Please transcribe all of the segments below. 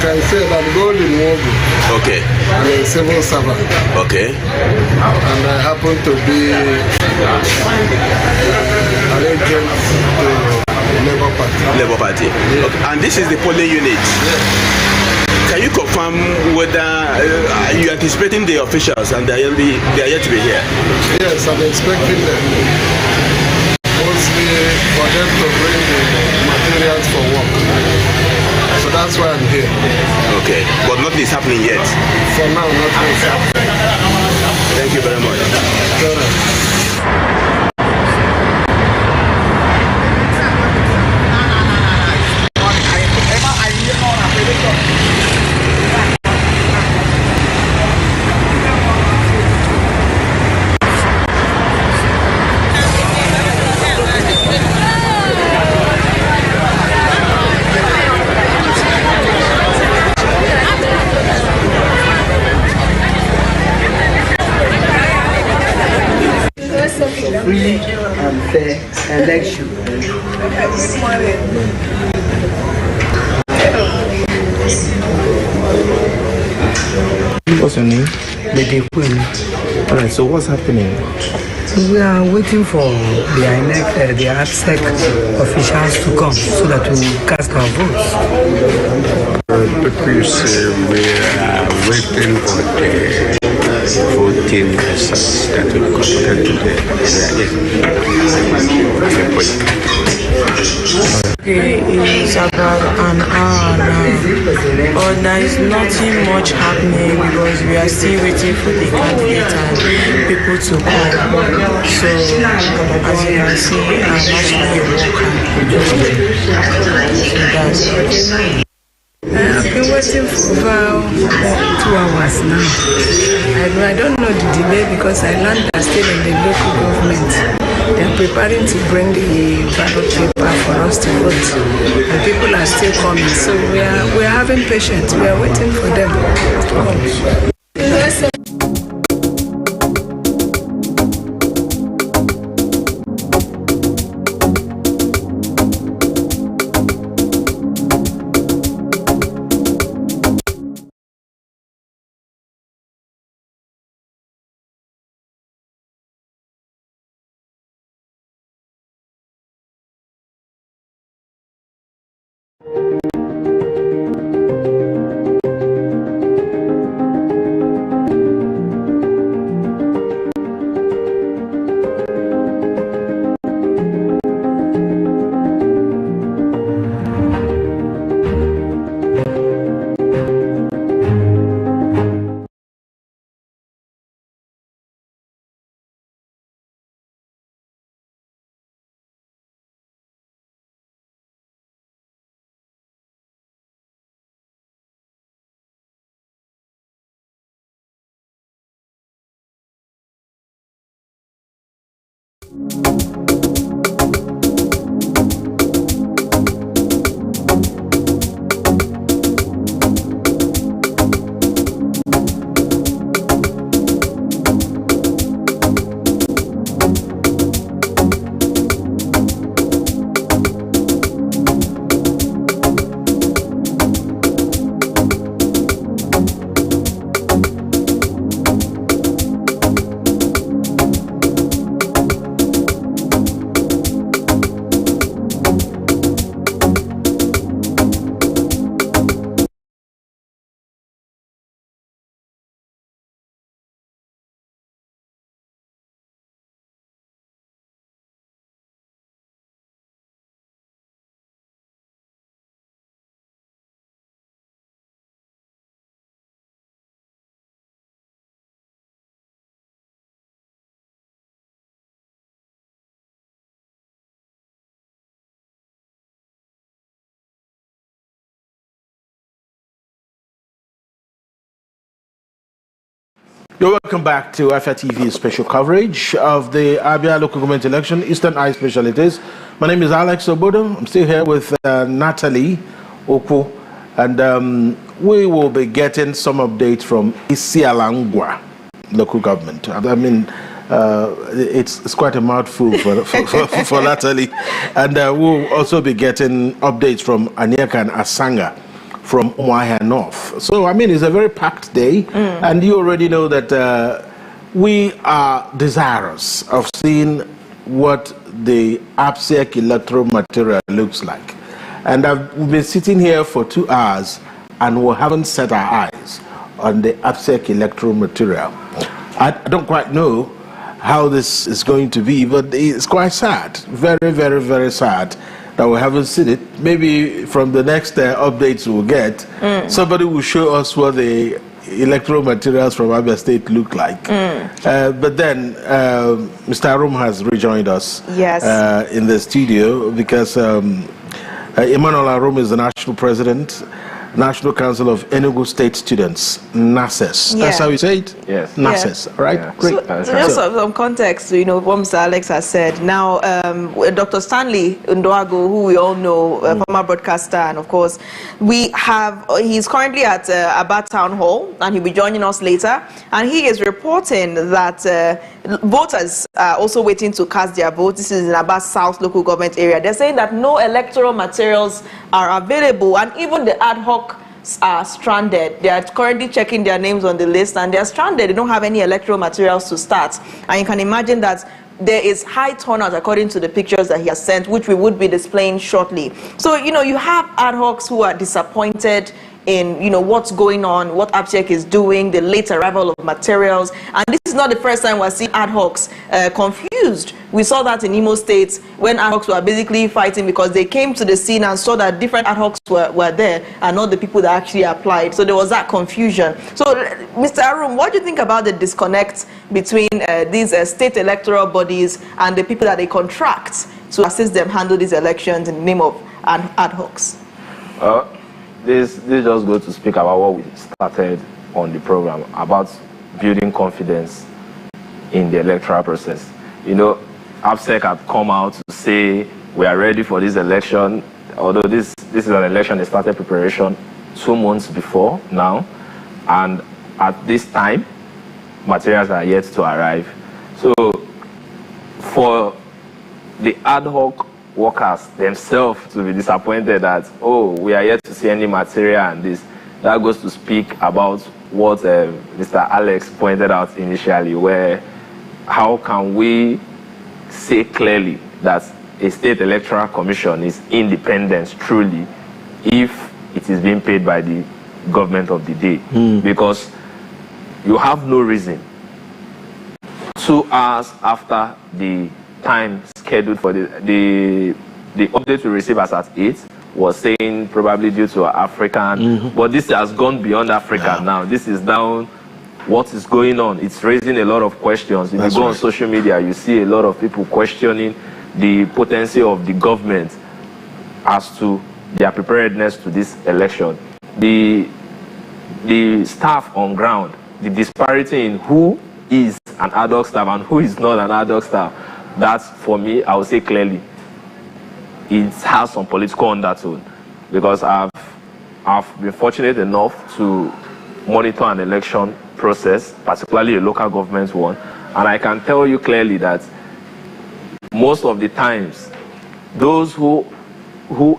I said I'm going in Wogu. Okay. I'm a civil servant. Okay. And I happen to be an agent to Labour Party. Labour Party. Yeah. Okay. And this is the polling unit. Yeah. Can you confirm whether you are anticipating the officials and they are yet to be here? Yes, I'm expecting them. Mostly for them to bring the materials for work. So that's why I'm here. Okay, but nothing is happening yet. For now, nothing is happening. Thank you very much. Free and fair election. What's your name? The Queen. Alright, so what's happening? We are waiting for the INEC, the APSEC officials to come so that we will cast our votes. People say we are waiting for the voting results that will conducted today. Okay, it's about an hour now, but there is nothing much happening because we are still waiting for the candidate and people to come. So, as you can see, I'm actually a worker. I've been waiting for about 2 hours now. I don't know the delay because I learned that still in the local government. They're preparing to bring the ballot paper for us to vote. And people are still coming. So we are having patience. We are waiting for them to come. You're welcome back to Abia TV's special coverage of the Abia local government election, Eastern Eye Specialities. My name is Alex Obodo. I'm still here with Natalie Oko, and we will be getting some updates from Isialangwa local government. I mean, it's quite a mouthful for Natalie. And we'll also be getting updates from Aniaka and Asanga from Umuahia North. So, I mean, it's a very packed day, and you already know that we are desirous of seeing what the ABSEC electoral material looks like. And we've been sitting here for 2 hours, and we haven't set our eyes on the ABSEC electoral material. I don't quite know how this is going to be, but it's quite sad, very, very, very sad that we haven't seen it. Maybe from the next updates we'll get, somebody will show us what the electoral materials from Abia State look like. But then Mr. Arum has rejoined us in the studio because Emmanuel Arum is the national president, National Council of Enugu State Students, NASES. That's how you say it? Yes. NASES, right? Yeah. Great. So just some context, you know, what Mr. Alex has said. Now, Dr. Stanley Ndoago, who we all know, former broadcaster, and of course, he's currently at Abia Town Hall, and he'll be joining us later. And he is reporting that voters are also waiting to cast their vote. This is in Abia South local government area. They're saying that no electoral materials are available, and even the ad hoc are stranded. They are currently checking their names on the list, and they are stranded. They don't have any electoral materials to start. And you can imagine that there is high turnout according to the pictures that he has sent, which we would be displaying shortly. So, you know, you have ad hocs who are disappointed in, you know, what's going on, what ABSEC is doing, the late arrival of materials. And this is not the first time we're seeing ad hocs confused. We saw that in Imo State when ad hocs were basically fighting because they came to the scene and saw that different ad hocs were there and not the people that actually applied. So there was that confusion. So, Mr. Arum, what do you think about the disconnect between these state electoral bodies and the people that they contract to assist them handle these elections in the name of ad hocs? This just goes to speak about what we started on the program, about building confidence in the electoral process. You know, ABSEC had come out to say we are ready for this election, although this is an election they started preparation 2 months before now, and at this time, materials are yet to arrive. So for the ad hoc workers themselves to be disappointed that, oh, we are yet to see any material and this, that goes to speak about what Mr. Alex pointed out initially, where how can we say clearly that a state electoral commission is independent truly if it is being paid by the government of the day? Because you have no reason 2 hours after the time scheduled for the update we received as at 8 was saying probably due to African, but this has gone beyond Africa now. This is down what is going on. It's raising a lot of questions. If you go on social media, you see a lot of people questioning the potency of the government as to their preparedness to this election. The staff on ground, the disparity in who is an ad hoc staff and who is not an ad hoc staff, that's, for me, I would say clearly, it has some political undertone, because I've been fortunate enough to monitor an election process, particularly a local government one, and I can tell you clearly that most of the times, those who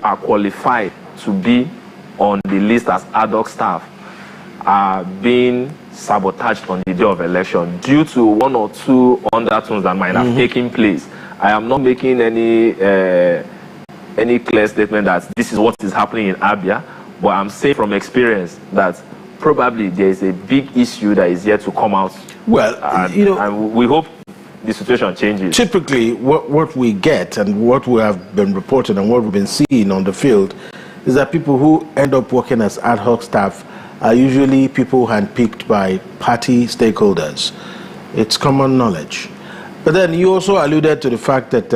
are qualified to be on the list as ad hoc staff are being sabotaged on the day of election due to 1 or 2 undertones that might have taken place. I am not making any clear statement that this is what is happening in Abia, but I'm saying from experience that probably there is a big issue that is yet to come out. Well, and we hope the situation changes. Typically, what we get and what we have been reported and what we've been seeing on the field is that people who end up working as ad hoc staff are usually people handpicked by party stakeholders. It's common knowledge. But then you also alluded to the fact that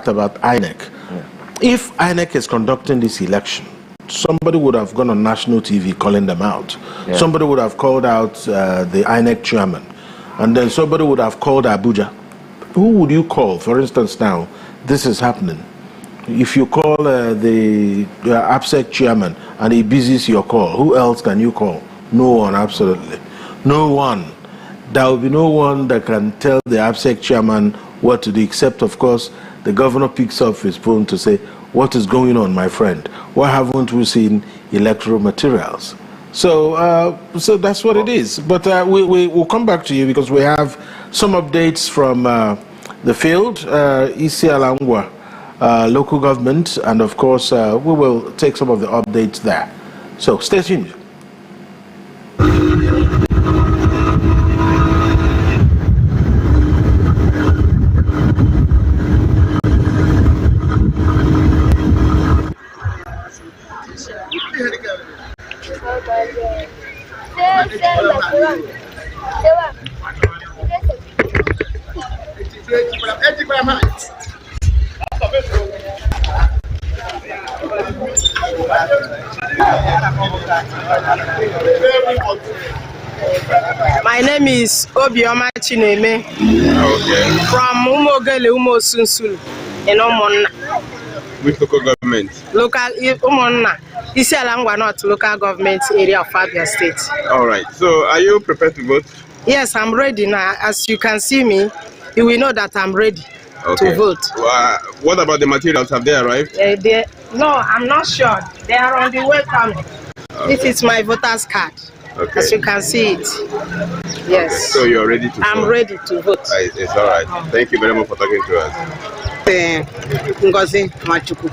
about INEC. Yeah. If INEC is conducting this election, somebody would have gone on national TV calling them out. Yeah. Somebody would have called out the INEC chairman, and then somebody would have called Abuja. Who would you call? For instance, now this is happening. If you call the ABSEC chairman and he busies your call, who else can you call? No one, absolutely. No one. There will be no one that can tell the ABSEC chairman what to do, except, of course, the governor picks up his phone to say, what is going on, my friend? Why haven't we seen electoral materials? So, so that's what it is. But we'll come back to you because we have some updates from the field, Isialangwa local government, and of course, we will take some of the updates there. So, stay tuned. My name is Obioma Chineme. Okay. From Umogele Umosunsul in Omonna. Which local government? Local Umonna. Isialangwa North local government area of Abia State. All right. So, are you prepared to vote? Yes, I'm ready now. As you can see me, you will know that I'm ready to vote. What about the materials? Have they arrived? No, I'm not sure. They are on the way coming. Okay. This is my voter's card. Okay. As you can see it. Yes. Okay. So you're ready to vote? I'm ready to vote. It's all right. Thank you very much for talking to us. Ngozi Machuku.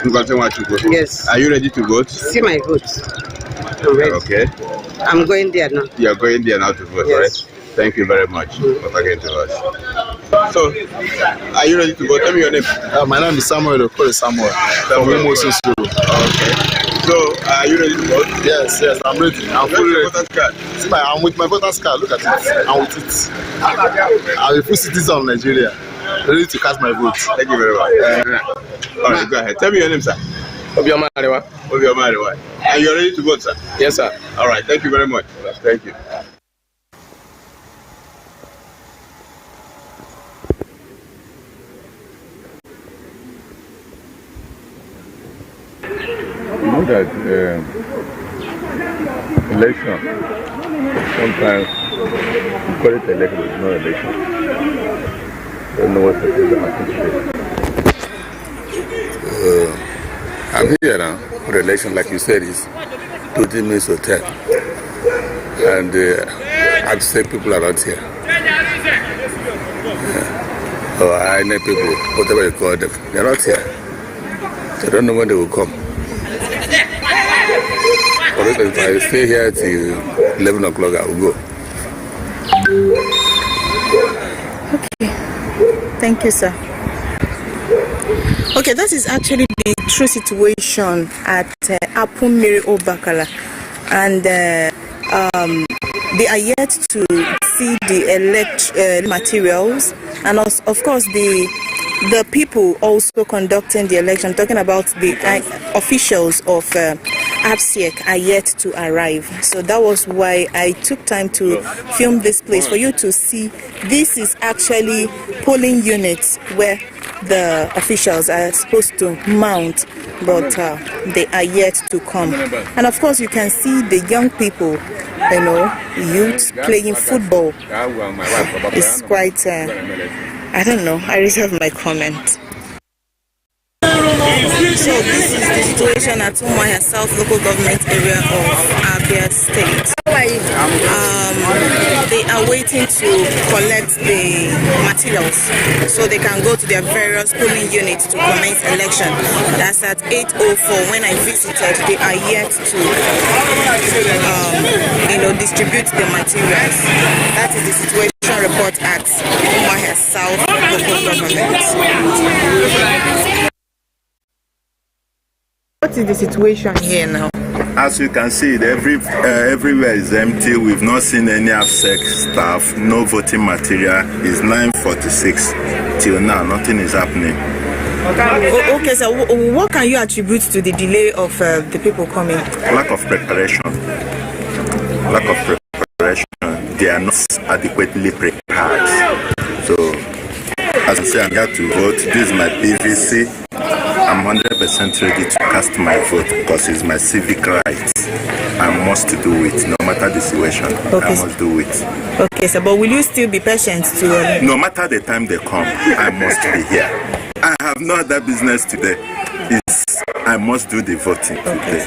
Ngozi Machuku. Yes. Are you ready to vote? See my vote. I'm ready. Okay. I'm going there now. You're going there now to vote, yes. Right? Thank you very much for talking to us. So, are you ready to vote? Tell me your name. My name is Samuel Samuel. From Umosunsul. Okay. So, are you ready to vote? Yes, I'm ready. I'm fully ready. See, I'm with my voter's card. Look at it. I'm with it. I'm a full citizen of Nigeria. Ready to cast my vote. Thank you very much. All right, go ahead. Tell me your name, sir. Obioma Arewa. Obioma Arewa. And you're ready to vote, sir? Yes, sir. All right. Thank you very much. Thank you. You know that election, sometimes you call it election, but it's not election. You don't know what's the thing that happened today. I'm here now for the election, like you said, it's 20 minutes hotel. And I've said people are not here. I know people, whatever you call them, they're not here. I don't know when they will come. But if I stay here till 11 o'clock, I will go. Okay. Thank you, sir. Okay, that is actually the true situation at Apumiri Obakala. And they are yet to see the materials. And of course, the people also conducting the election, talking about the officials of ABSEC, are yet to arrive. So that was why I took time to film this place for you to see. This is actually polling units where the officials are supposed to mount, but they are yet to come. And of course, you can see the young people, you know, youth playing football. It's quite, I don't know, I reserve my comment. So this is the situation at Umaya South local government area of Abia State. They are waiting to collect the materials so they can go to their various polling units to commence election. That's at 8:04. When I visited, they are yet to distribute the materials. That is the situation report at Umaya South local government. What is the situation here now? As you can see, everywhere is empty. We've not seen any ABSEC staff, no voting material. It's 9:46. Till now, nothing is happening. Okay, so what can you attribute to the delay of the people coming? Lack of preparation. Lack of preparation. They are not adequately prepared. So, as I say, I'm here to vote. This is my PVC. I'm 100% ready to cast my vote because it's my civic right. I must do it, no matter the situation. Okay. I must do it. Okay, sir, but will you still be patient to... No matter the time they come, I must be here. I have no other business today. It's I must do the voting today.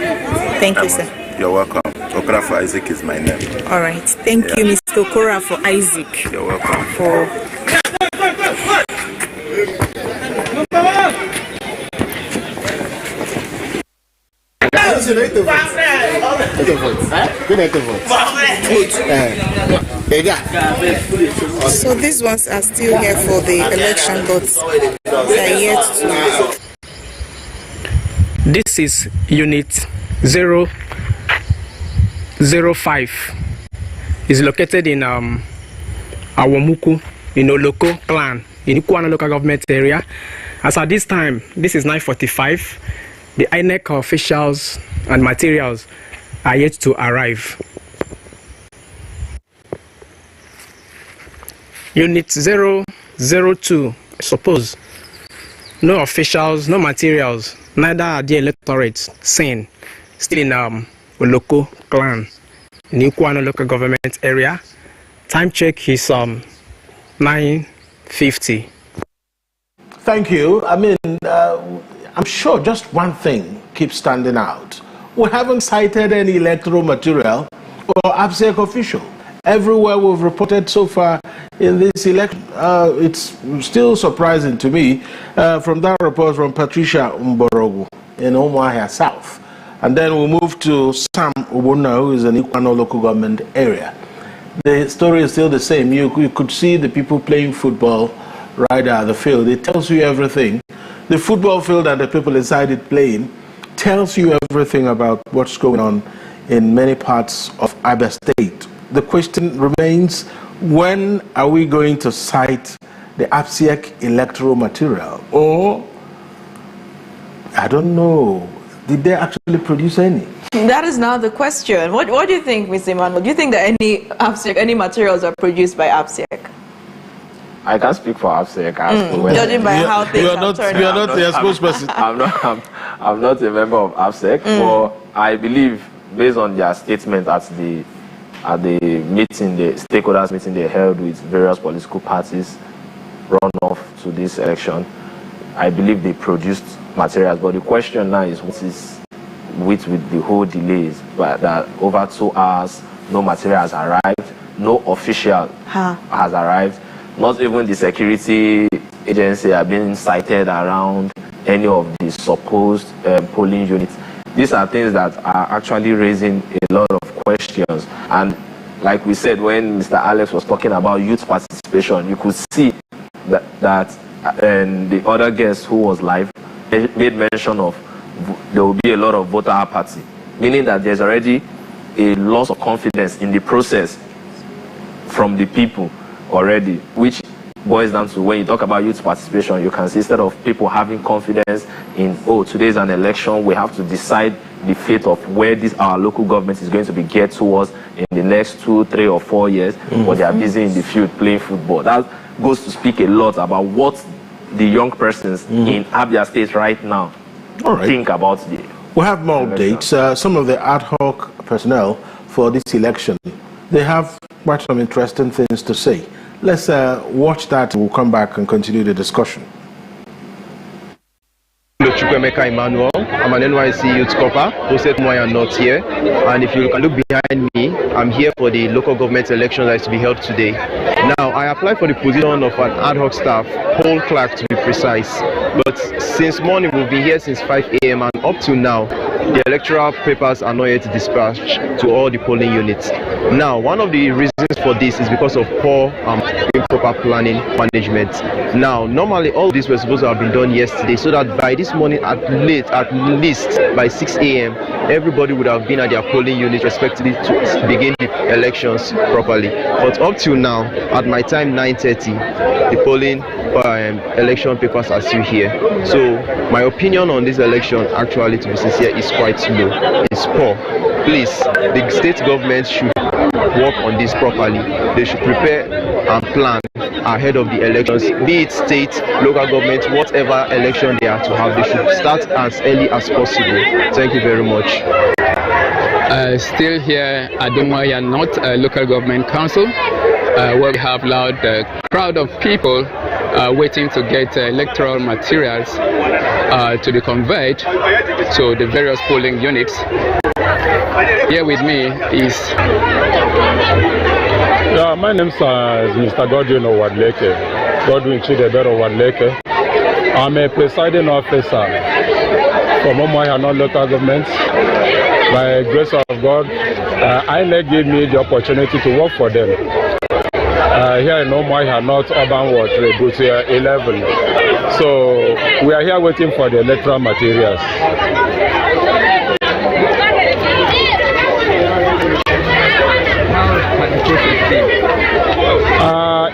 Thank you, sir. You're welcome. Okora for Isaac is my name. All right. Thank you, Mr. Okora for Isaac. You're welcome. So these ones are still here for the election, but they are yet to. This is Unit 005. It's located in Awamuku, in Oloko clan, in Ikwana local government area. As at this time, this is 9:45. The INEC officials and materials are yet to arrive. Unit 002, suppose. No officials, no materials, neither are the electorates seen. Still in Oloko clan, in Ikwana local government area. Time check is 9:50. Thank you. I mean, I'm sure just one thing keeps standing out. We haven't cited any electoral material or ABSEC official. Everywhere we've reported so far in this election, it's still surprising to me from that report from Patricia Mborogu in Umuahia South. And then we move to Sam Ubuna, who is in Ikwana local government area. The story is still the same. You could see the people playing football right at the field. It tells you everything. The football field and the people inside it playing tells you everything about what's going on in many parts of Abia State. The question remains, when are we going to cite the ABSEC electoral material? Or, I don't know, did they actually produce any? That is now the question. What do you think, Mr. Emmanuel? Do you think that any ABSEC, any materials are produced by ABSEC? I can't speak for ABSEC. Judging by how things you are not the spokesperson. I'm not a member of ABSEC, but I believe, based on their statement at the meeting, the stakeholders meeting they held with various political parties run off to this election, I believe they produced materials. But the question now is, what is with the whole delays? But that over 2 hours, no material has arrived, no official has arrived. Not even the security agency have been cited around any of the supposed polling units. These are things that are actually raising a lot of questions. And like we said, when Mr. Alex was talking about youth participation, you could see that the other guest who was live made mention of there will be a lot of voter apathy, meaning that there's already a loss of confidence in the process from the people already, which boils down to, when you talk about youth participation, you can see, instead of people having confidence in, oh, today's an election, we have to decide the fate of where our local government is going to be geared towards in the next 2, 3, or 4 years, but they are busy in the field playing football. That goes to speak a lot about what the young persons in Abia State right now think about the We have more updates. Some of the ad hoc personnel for this election, they have quite some interesting things to say. Let's watch that. We'll come back and continue the discussion. Emmanuel. I'm an NYC youth corper, posted more and not here. And if you can look behind me, I'm here for the local government election that is to be held today. Now, I applied for the position of an ad hoc staff, poll clerk to be precise. But since morning, we've been here since 5 a.m. and up to now, the electoral papers are not yet dispatched to all the polling units. Now, one of the reasons for this is because of poor improper planning management. Now, normally all of this was supposed to have been done yesterday, so that by this morning at least by 6 a.m. everybody would have been at their polling unit respectively to begin the elections properly. But up till now, at my time 9:30, the polling election papers are still here. So my opinion on this election, actually, to be sincere, is quite low. It's poor. Please, the state government should work on this properly. They should prepare and plan ahead of the elections, be it state, local government, whatever election they are to have. They should start as early as possible. Thank you very much. Still here at Umuahia North Local Government Council, where we have loud crowd of people waiting to get electoral materials. to be conveyed to the various polling units. Here with me is... Yeah, my name is Mr. Godwin Owadleke, Godwin Chidebere Owadleke. I'm a presiding officer from Umuahia local government. By the grace of God, INEC gave me the opportunity to work for them. Here in Umuahia North Urban Ward, Booth 11. So we are here waiting for the electoral materials.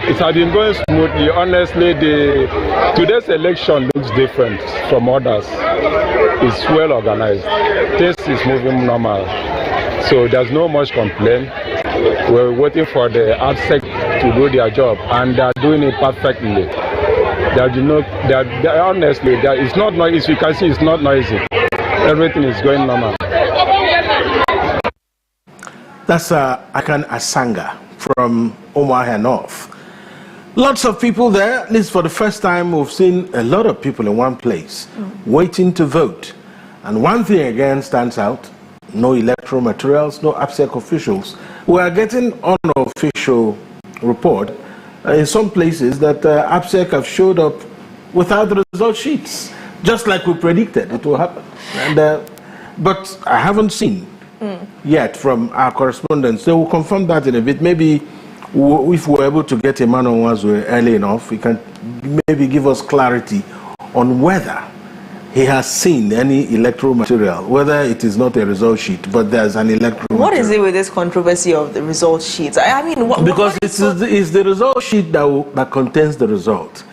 It has been going smoothly. Honestly, today's election looks different from others. It's well organized. Things is moving normal. So there's no much complaint. We're waiting for the ABSEC to do their job, and they're doing it perfectly. Honestly, it's not noisy. You can see it's not noisy. Everything is going normal. That's Akan Asanga from Umuahia North. Lots of people there. At least for the first time, we've seen a lot of people in one place waiting to vote. And one thing again stands out: no electoral materials, no ABSEC officials. We are getting unofficial report in some places that ABSEC have showed up without the result sheets, just like we predicted it will happen. And, but I haven't seen yet from our correspondents. They will confirm that in a bit. Maybe if we're able to get a man on ones early enough, he can maybe give us clarity on whether he has seen any electoral material, whether it is not a result sheet, but there's an electoral What material. is it with this controversy of the result sheets? I mean, because it's the result sheet that contains the result.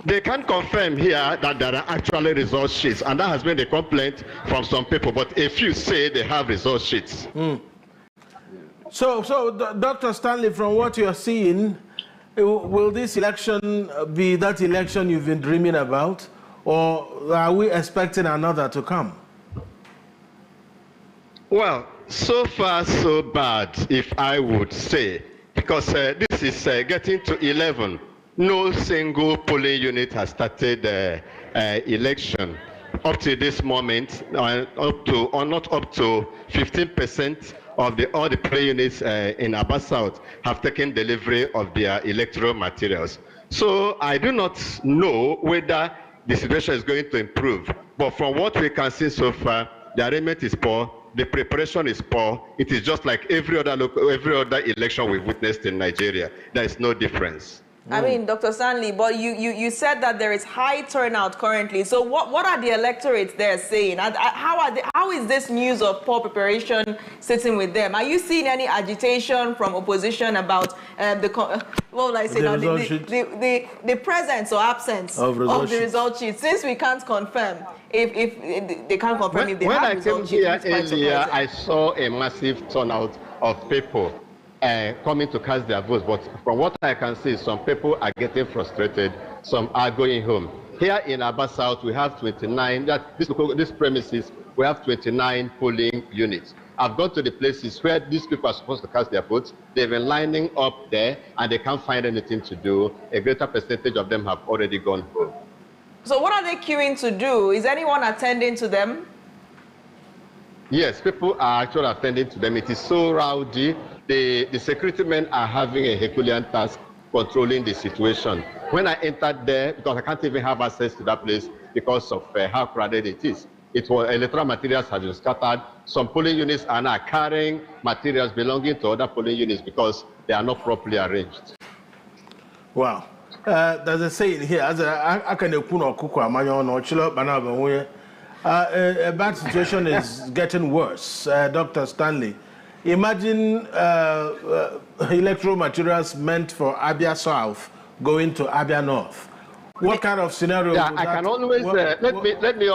They can't confirm here that there are actually result sheets, and that has been the complaint from some people, but a few say they have result sheets. So, Dr. Stanley, from what you're seeing, will this election be that election you've been dreaming about, or are we expecting another to come? Well, so far so bad, if I would say, because this is getting to 11. No single polling unit has started election up to this moment. Not up to 15% of all the polling units in Abia South have taken delivery of their electoral materials. So I do not know whether the situation is going to improve. But from what we can see so far, the arrangement is poor. The preparation is poor. It is just like every other election we've witnessed in Nigeria. There is no difference. I mean, Dr. Stanley, but you said that there is high turnout currently. So what are the electorates there saying? How is this news of poor preparation sitting with them? Are you seeing any agitation from opposition about the presence or absence of the result sheet? Since we can't confirm if they can't confirm if they have result sheet. When I came here earlier, I saw a massive turnout of people coming to cast their votes, but from what I can see, some people are getting frustrated, some are going home. Here in Abia South, we have 29, this premises, we have 29 polling units. I've gone to the places where these people are supposed to cast their votes. They've been lining up there and they can't find anything to do. A greater percentage of them have already gone home. So what are they queuing to do? Is anyone attending to them? Yes, people are actually attending to them. It is so rowdy. The security men are having a Herculean task controlling the situation. When I entered there, because I can't even have access to that place because of how crowded it is, electoral materials have been scattered. Some polling units are now carrying materials belonging to other polling units because they are not properly arranged. Wow. There's a saying here, a bad situation is getting worse. Dr. Stanley, imagine electoral materials meant for Abia South going to Abia North. What kind of scenario? Yeah, I can always let me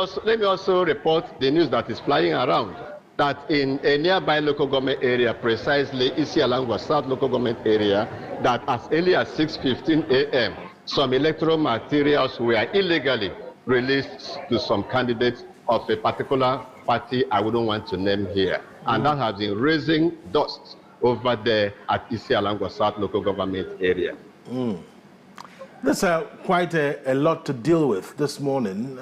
also report the news that is flying around that in a nearby local government area, precisely Isialangwa South local government area, that as early as 6:15 a.m. some electoral materials were illegally released to some candidates of a particular party I wouldn't want to name here. And that has been raising dust over there at Isialangwa South local government area. There's quite a lot to deal with this morning.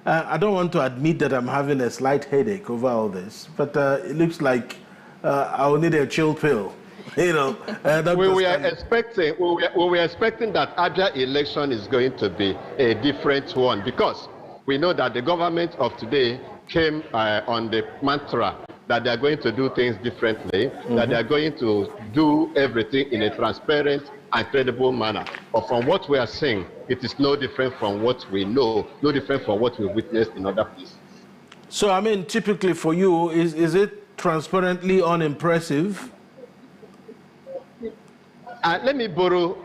I don't want to admit that I'm having a slight headache over all this, but it looks like I'll need a chill pill. You know, we were expecting that Abia election is going to be a different one, because we know that the government of today came on the mantra that they are going to do things differently, that they are going to do everything in a transparent and credible manner. But from what we are seeing, it is no different from what we know, no different from what we witnessed in other places. So, I mean, typically for you, is it transparently unimpressive? Let me borrow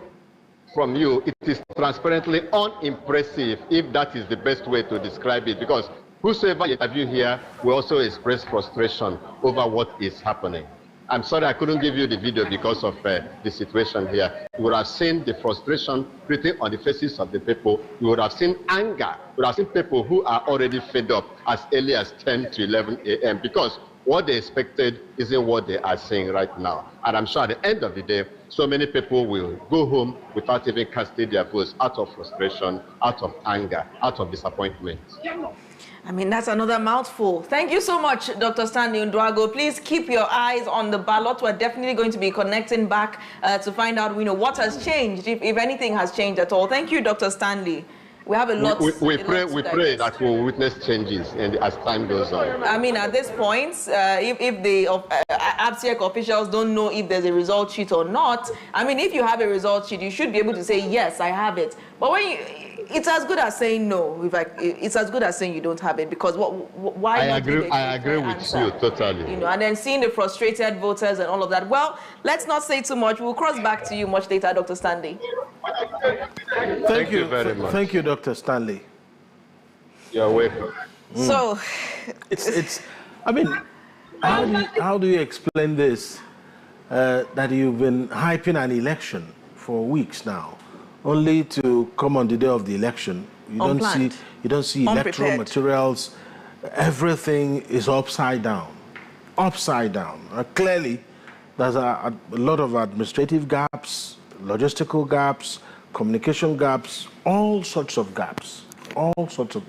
from you. It is transparently unimpressive, if that is the best way to describe it, because whosoever interview here will also express frustration over what is happening. I'm sorry I couldn't give you the video because of the situation here. You would have seen the frustration written on the faces of the people. You would have seen anger. You would have seen people who are already fed up as early as 10 to 11 a.m. because what they expected isn't what they are seeing right now. And I'm sure at the end of the day, so many people will go home without even casting their votes out of frustration, out of anger, out of disappointment. I mean, that's another mouthful. Thank you so much, Dr. Stanley Ndwago. Please keep your eyes on the ballot. We're definitely going to be connecting back to find out, what has changed, if anything has changed at all. Thank you, Dr. Stanley. We have a lot. We pray that we'll witness changes as time goes on. I mean, at this point, if the ABSEC officials don't know if there's a result sheet or not, I mean, if you have a result sheet, you should be able to say, yes, I have it. But when it's as good as saying no. It's as good as saying you don't have it, because why not? I agree with you totally. You know, and then seeing the frustrated voters and all of that. Well, let's not say too much. We'll cross back to you much later, Dr. Stanley. Thank you very much. Thank you, Dr. Stanley. You're welcome. So, it's. I mean, how do you explain this? That you've been hyping an election for weeks now, only to come on the day of the election, you don't see electoral materials. Everything is upside down. Clearly, there's a lot of administrative gaps, logistical gaps, communication gaps, all sorts of gaps.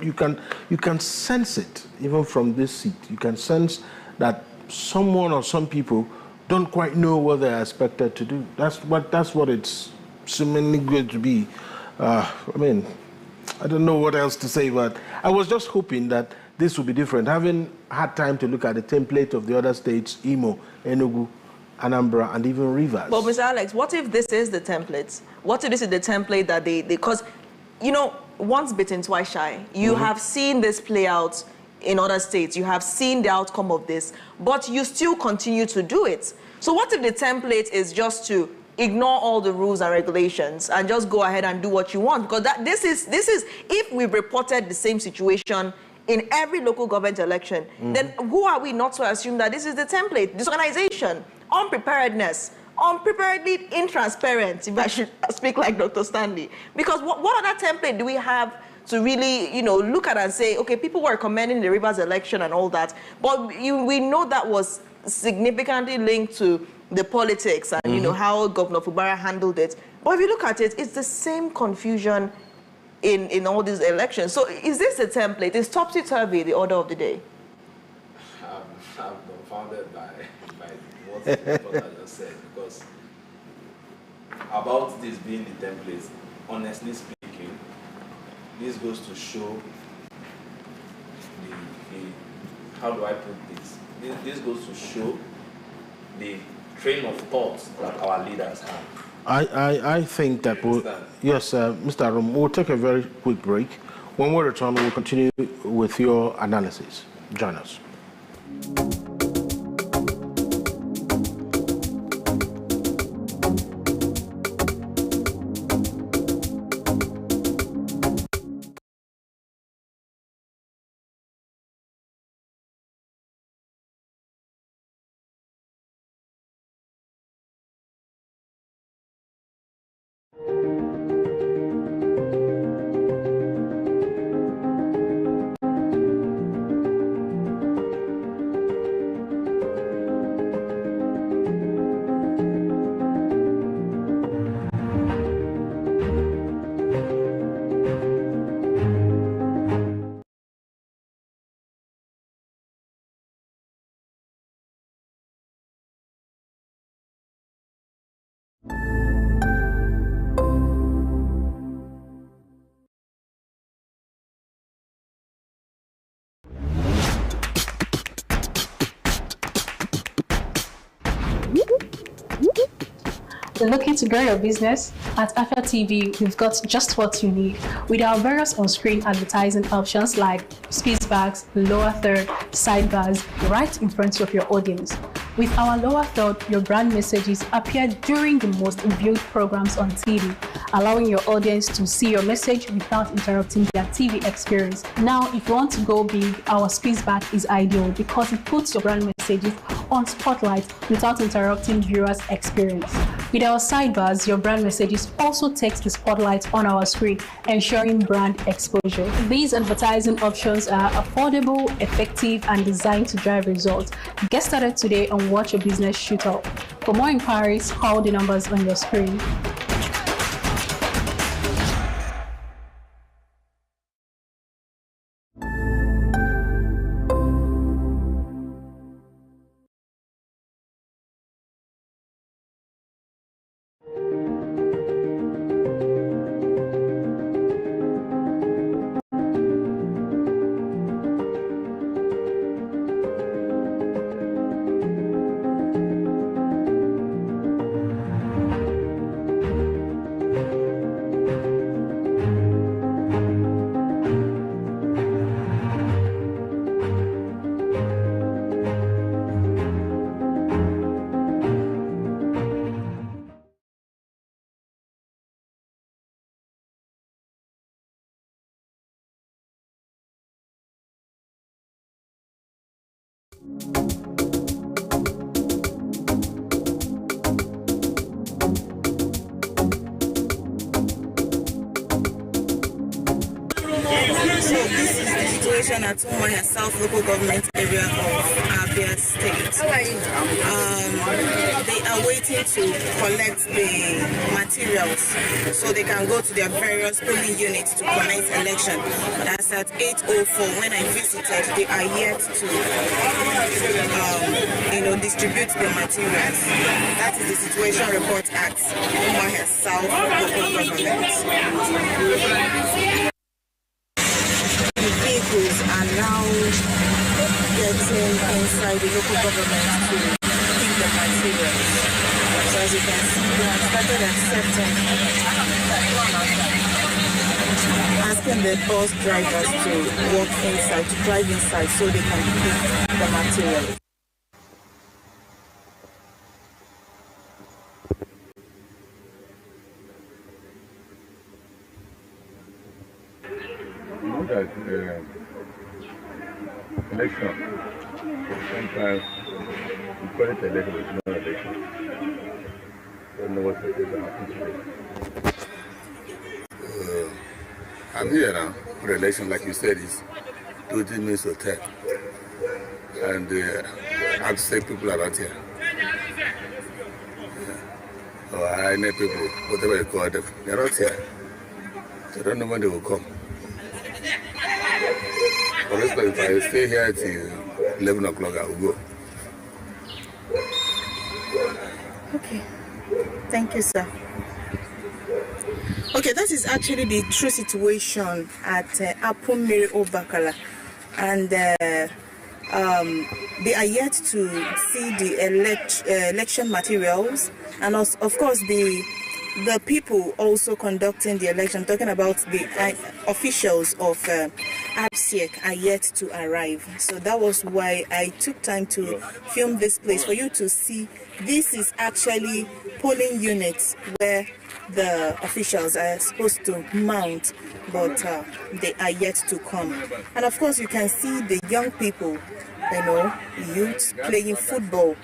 You can sense it even from this seat. You can sense that someone or some people don't quite know what they're expected to do. That's what it's seemingly going to be. I mean, I don't know what else to say, but I was just hoping that this would be different. Having had time to look at the template of the other states, Imo, Enugu, Anambra, and even Rivers. But Mr. Alex, what if this is the template? What if this is the template that they because, you know, once bitten, twice shy. You have seen this play out in other states. You have seen the outcome of this, but you still continue to do it. So what if the template is just to ignore all the rules and regulations and just go ahead and do what you want? Because this is if we've reported the same situation in every local government election, then who are we not to assume that this is the template? Disorganization, unpreparedness, unpreparedly intransparent, if I should speak like Dr. Stanley. Because what other template do we have to really, you know, look at and say, okay, people were commending the Rivers election and all that, but we know that was significantly linked to the politics and, you know, how Governor Fubara handled it. But if you look at it, it's the same confusion in all these elections. So is this a template? Is topsy-turvy the order of the day? I'm confounded by what the reporter just said, because about this being the template, honestly speaking, this goes to show how do I put this? This goes to show the train of thought that our leaders have. I think that yes, Mr. Arum, we'll take a very quick break. When we return, we'll continue with your analysis. Join us. Looking to grow your business? At Abia TV, we've got just what you need. With our various on-screen advertising options like spacebags, lower third, sidebars, right in front of your audience. With our lower third, your brand messages appear during the most viewed programs on TV, allowing your audience to see your message without interrupting their TV experience. Now, if you want to go big, our spaceback is ideal because it puts your brand messages on spotlight without interrupting viewers' experience. With our sidebars, your brand messages also takes the spotlight on our screen, ensuring brand exposure. These advertising options are affordable, effective, and designed to drive results. Get started today and watch your business shoot up. For more inquiries, call the numbers on your screen. So this is the situation at Umuahia South local government area of Abia State. They are waiting to collect the materials so they can go to their various polling units to commence election. That's at 8:04 when I visited. They are yet to distribute the materials. That is the situation report at Umuahia South local government. Vehicles are now getting inside the local government to pick the materials. So as you can see, they have started accepting, asking the bus drivers to walk inside, to drive inside so they can pick the materials. You know that election, sometimes you call it election, but it's not election. Don't know what it is that happens today. I'm here now for the election, like you said, is 20 minutes or 10. And I have to say people are not here. Or I know people, whatever you call them, they're not here. So I don't know when they will come. For instance, if I stay here till 11 o'clock, I will go. Okay. Thank you, sir. Okay, that is actually the true situation at Apumiri Obakala. And they are yet to see the election materials. And of course, the people also conducting the election, talking about the officials of L.G.A are yet to arrive. So that was why I took time to film this place for you to see. This is actually polling units where the officials are supposed to mount, but they are yet to come. And of course, you can see the young people, youth playing football.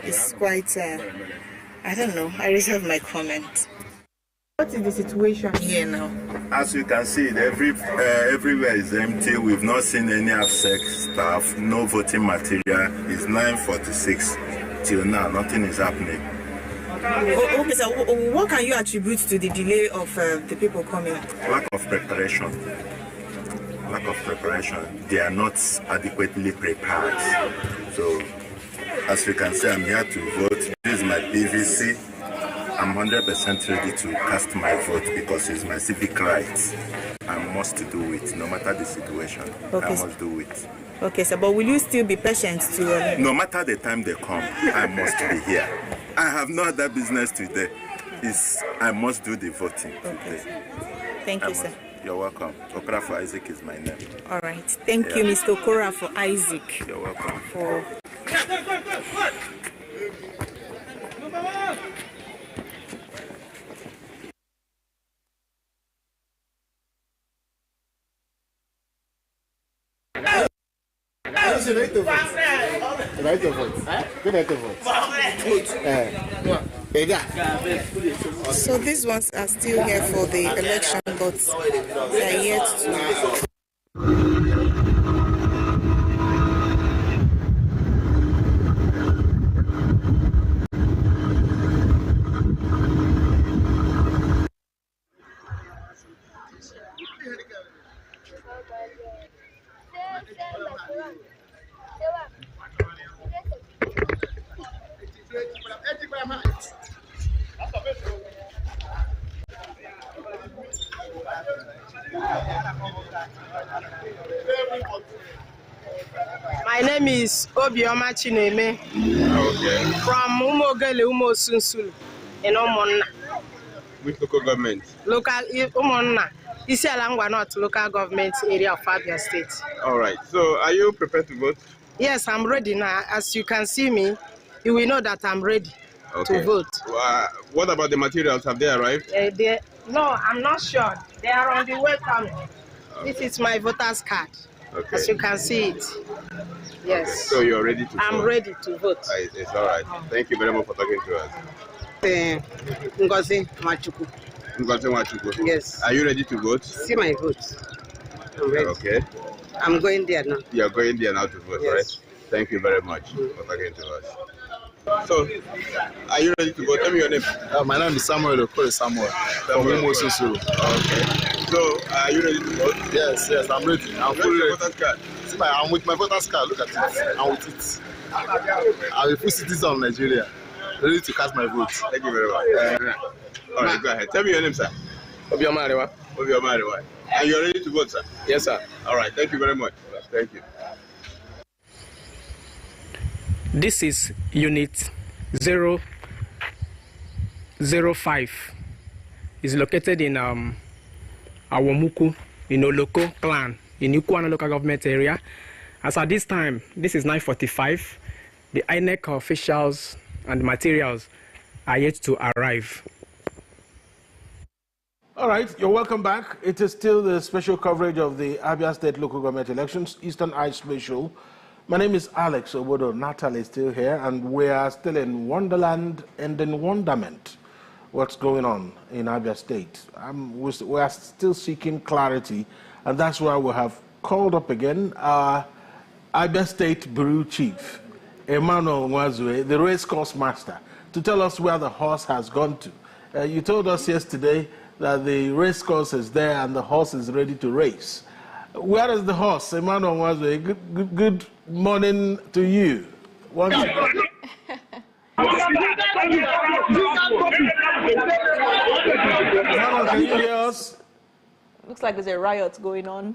It's quite, I don't know, I reserve my comment. What is the situation here now? As you can see, everywhere is empty. We've not seen any ABSEC staff, no voting material. It's 9:46 till now, nothing is happening. Okay, so what can you attribute to the delay of the people coming? Lack of preparation. Lack of preparation. They are not adequately prepared. So, as you can see, I'm here to vote. This is my PVC. I'm 100% ready to cast my vote because it's my civic right. I must do it, no matter the situation. Okay. I must do it. Okay, sir, but will you still be patient to... No matter the time they come, I must be here. I have no other business today. I must do the voting today. Thank you, sir. You're welcome. Okora for Isaac is my name. All right. Thank you, Mr. Okora for Isaac. You're welcome. So these ones are still here for the election, but they are yet to... My name is Obioma Chineme from Umogele Umosunsulu in Omonna. Which local government? Local Umonna. Isialangwa North local government area of Abia State. All right. So are you prepared to vote? Yes, I'm ready now. As you can see me, you will know that I'm ready to vote. What about the materials? Have they arrived? No, I'm not sure. They are on the way coming. This is my voter's card. Okay. As you can see it. Yes. Okay. So you're ready to vote? I'm ready to vote. It's all right. Thank you very much for talking to us. Ngozi Nwachukwu. Ngozi Nwachukwu. Yes. Are you ready to vote? See my vote. I'm ready. Okay. I'm going there now. You're going there now to vote, yes. Right? Thank you very much for talking to us. So, are you ready to vote? Tell me your name. My name is Samuel Okole Samuel. From Umosusu. Okay. So, are you ready to vote? Yes, I'm ready. I'm fully ready. Voter's card? See, I'm with my voter's card. Look at it. I'm with it. I'm a full citizen of Nigeria. Ready to cast my vote. Thank you very much. All right, go ahead. Tell me your name, sir. Obiomariwa. Obiomariwa. Are you ready to vote, sir? Yes, sir. All right. Thank you very much. Thank you. This is Unit 005. It's located in Awomuku, in Oloko clan, in Ikwana local government area. As at this time, this is 9:45. The INEC officials and materials are yet to arrive. All right, you're welcome back. It is still the special coverage of the Abia State local government elections, Eastern Eye Special. My name is Alex Obodo. Natalie is still here, and we are still in Wonderland and in wonderment. What's going on in Abia State? We are still seeking clarity, and that's why we have called up again our Abia State Bureau Chief, Emmanuel Nwazue, the race course master, to tell us where the horse has gone to. You told us yesterday that the race course is there and the horse is ready to race. Where is the horse, Emmanuel Nwazue? Good morning to you. Emmanuel, can you hear us? Looks like there's a riot going on.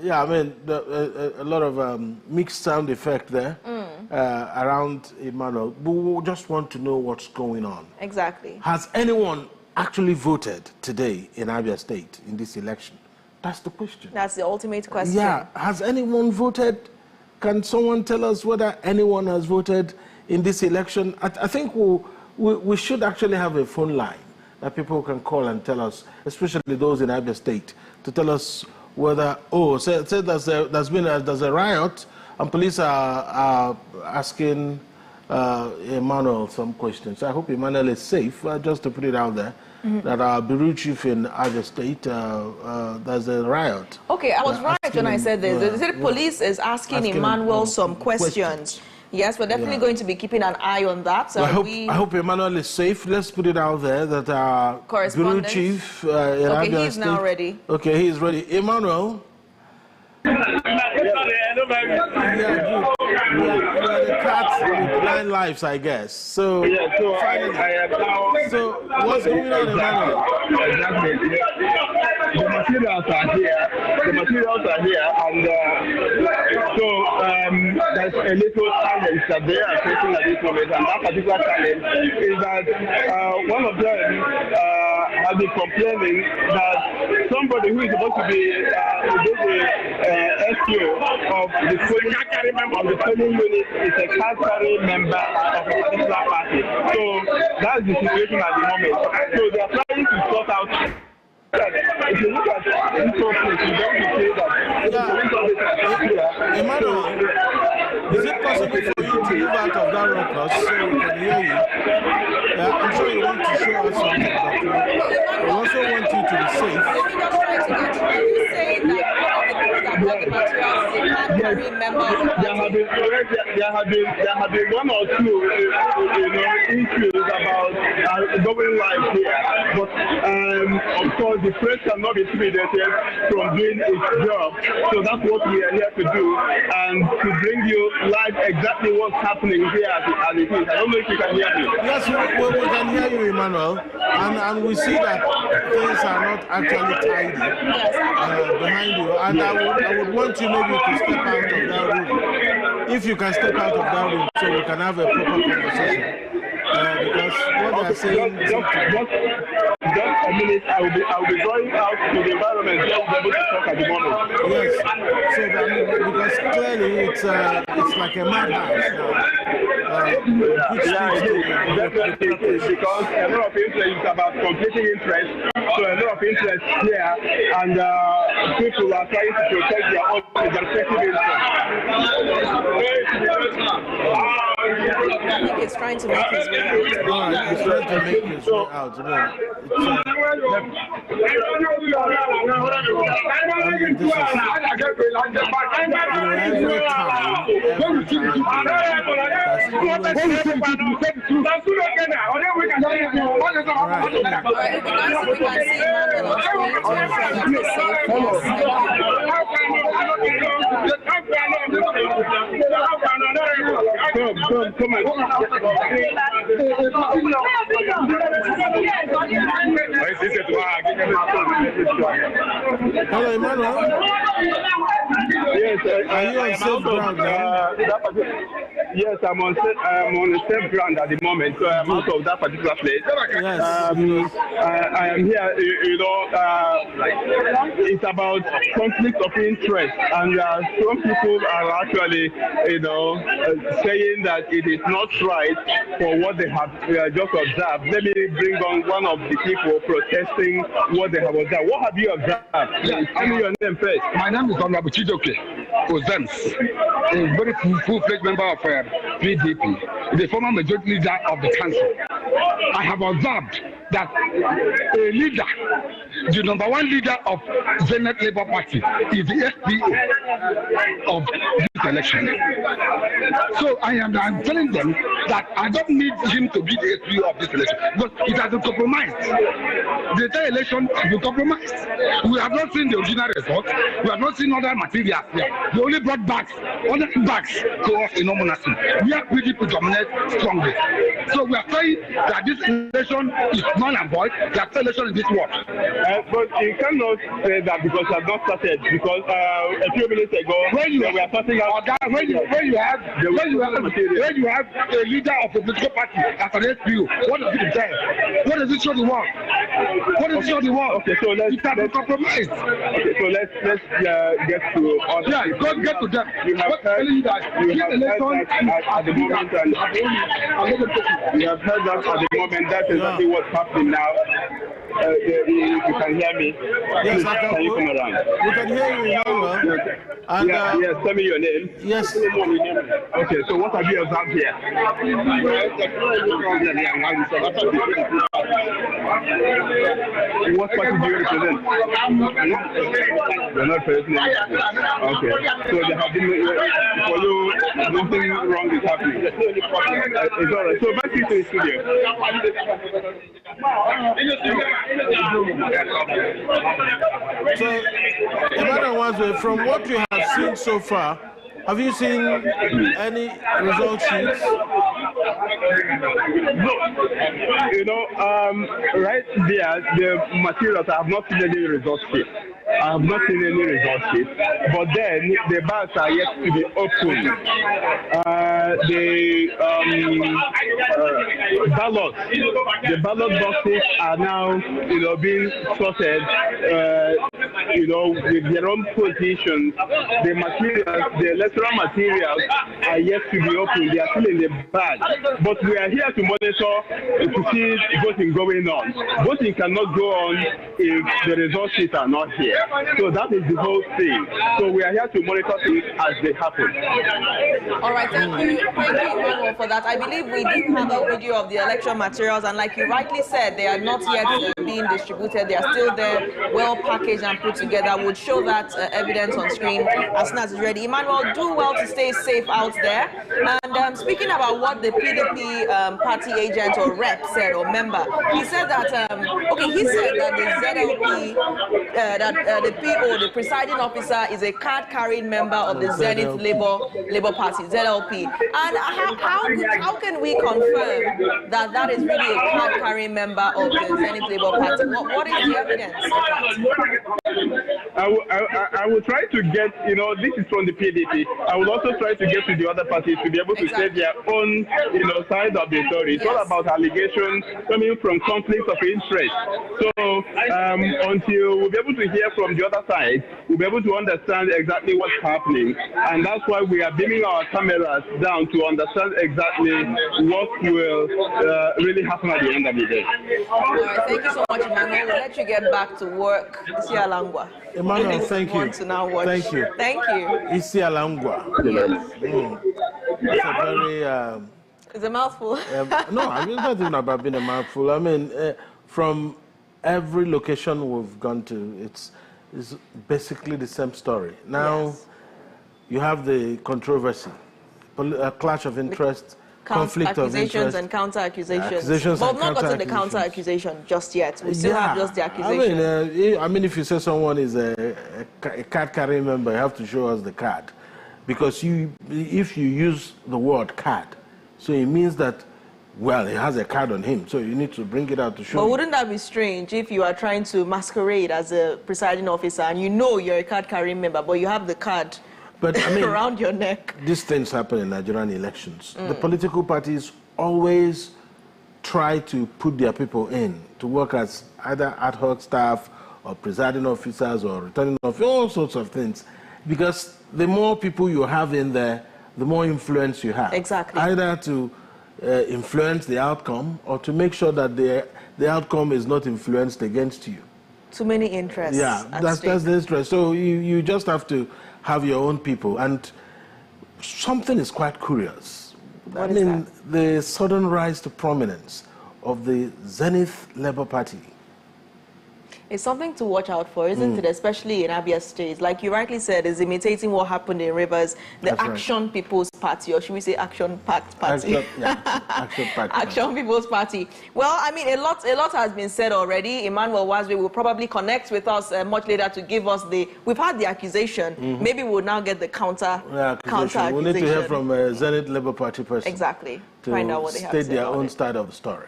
Yeah, I mean, a lot of mixed sound effect there around Emmanuel. But we just want to know what's going on. Exactly. Has anyone actually voted today in Abia State in this election? That's the question. That's the ultimate question. Yeah. Has anyone voted? Can someone tell us whether anyone has voted in this election? I think we should actually have a phone line that people can call and tell us, especially those in Abia State, to tell us whether, say there's a riot and police are asking Emmanuel some questions. I hope Emmanuel is safe, just to put it out there. That our Bureau Chief in Abia State, there's a riot. Okay, I was right when I said this. The police is asking Emmanuel some questions. Yes, we're definitely going to be keeping an eye on that. So I hope Emmanuel is safe. Let's put it out there that our Bureau Chief in Abia State. He's now ready. Okay, he's ready. Emmanuel. We are the cats with blind lives, I guess. So, so what's going on, Emmanuel? The materials are here. And there's a little challenge that they are facing at this moment, and that particular challenge is that one of them has been complaining that somebody who is supposed to be SEO of the polling unit is a card-carrying member of a particular party. So that's the situation at the moment. So they are trying to sort out. If you look at this process, you don't say that. Emmanuel, is it possible for you to move out of that road so we can hear you? I'm sure you want to show us something, but we also want you to be safe. There have been one or two issues about going live here, but of course the press cannot be intimidated from doing its job. So that's what we are here to do, and to bring you live exactly what's happening here as it is. I don't know if you can hear me. Yes, we can hear you, Emmanuel, and we see that things are not actually tidy behind you. And I would want you maybe to step out of that room. If you can step out of that room so we can have a proper conversation. Because what they are saying... Just a minute, I will be going out to the environment just to be able to talk at the moment. Yes, so because clearly it's like a madhouse now. Definitely, because a lot of people say it's about competing interests So a lot of interest here, and people are trying to protect their own respective interests. I think it's trying to make his way out. It's trying to make his way out. Hello, Emmanuel. Yes, are you on safe ground now? Yes, I'm on a safe ground at the moment, so I'm out of that particular place. Yes. I am here, it's about conflict of interest, and some people are actually, saying that it is not right for what they have just observed. Let me bring on one of the people protesting what they have observed. What have you observed? Yes, tell me your name first. My name is Honorable Chijoke Ozems, a very full-fledged member of PDP, the former majority leader of the council. I have observed that a leader, the number one leader of Zenith Labour Party, is the SPA of this election. So I'm telling them that I don't need him to be the SPA of this election because it has been compromised. The entire election has been compromised. We have not seen the original result. We have not seen other materials here. They only brought bags, other bags to us in Omonasi. We are PDP dominate strongly. So we are saying that this election is null and void. The election in this world. But you cannot say that because it has not started. Because a few minutes ago, we are sorting out. When you have a leader of a political party as an SPO, what does it say? What does it show the world? What does it show the world? Okay, so let's compromise. Okay, so let's get to us. Yeah, get to them. You have heard that at the moment, and you have heard that at the moment. That's exactly what's happening now. You can hear me. Yes, can you come around? We can hear you now. And, yes, tell me your name. Yes. Okay, so what have you observed here? What party do you represent? You're not president. Okay, so there have been for you nothing wrong is happening. It's all right. So back to the studio. So, Emmanuel Wanzwe, from what you have seen so far, have you seen any result sheets? No. Right there, the materials, I have not seen any result sheet. I have not seen any result sheet. But then the bags are yet to be opened. The ballot boxes are now, being sorted, with their own positions. The materials, the electoral materials are yet to be opened. They are still in the bag. But we are here to monitor to see voting going on. Voting cannot go on if the result sheets are not here. So that is the whole thing. So we are here to monitor things as they happen. All right, thank you, Emmanuel, for that. I believe we do have a video of the election materials, and like you rightly said, they are not yet being distributed. They are still there, well packaged and put together. We'll show that evidence on screen as soon as it's ready. Emmanuel, do well to stay safe out there. And speaking about what the PDP party agent or rep said or member, he said that he said that the ZLP, the PO, the presiding officer, is a card-carrying member of the Zenith Labour Party, ZLP. And how can we confirm that is really a card-carrying member of the Zenith Labour Party? What is the evidence? I will try to get, this is from the PDP. I will also try to get to the other parties to be able to say their own, side of the story. It's all about allegations coming from conflicts of interest. So So until we'll be able to hear from the other side, we'll be able to understand exactly what's happening. And that's why we are beaming our cameras down to understand exactly what will really happen at the end of the day. All right, thank you so much, Emmanuel. We'll let you get back to work. Isi Alangwa. Emmanuel, thank you. To now watch. Thank you. Thank you. Isi Alangwa. It's a very... it's a mouthful. No, I mean, it's not even about being a mouthful. I mean, from every location we've gone to, it's basically the same story. Now, you have the controversy, a clash of interest, conflict of interest. Accusations and counter-accusations. But we've not gotten the counter-accusation just yet. We still have just the accusation. I mean, if you say someone is a card-carrying member, you have to show us the card. Because if you use the word card, so it means that, well, he has a card on him, so you need to bring it out to show. But wouldn't that be strange if you are trying to masquerade as a presiding officer and you know you're a card-carrying member, but you have the card around your neck? These things happen in Nigerian elections. The political parties always try to put their people in to work as either ad hoc staff or presiding officers or returning officers, all sorts of things. Because the more people you have in there, the more influence you have. Exactly. Either to influence the outcome or to make sure that the outcome is not influenced against you. Too many interests. Yeah, that's the interest. So you just have to have your own people. And something is quite curious. What is that? The sudden rise to prominence of the Zenith Labour Party. It's something to watch out for, isn't it? Especially in Abia State. Like you rightly said, is imitating what happened in Rivers, the Action People's Party, or should we say Action Packed Party? Action People's Party. Well, I mean, a lot has been said already. Emmanuel Wazwe will probably connect with us much later to give us we've had the accusation. Maybe we'll now get the counter accusation. We need to hear from a Zenith Labour Party person. Exactly. To find out what they have to say state their about own it. side of the story.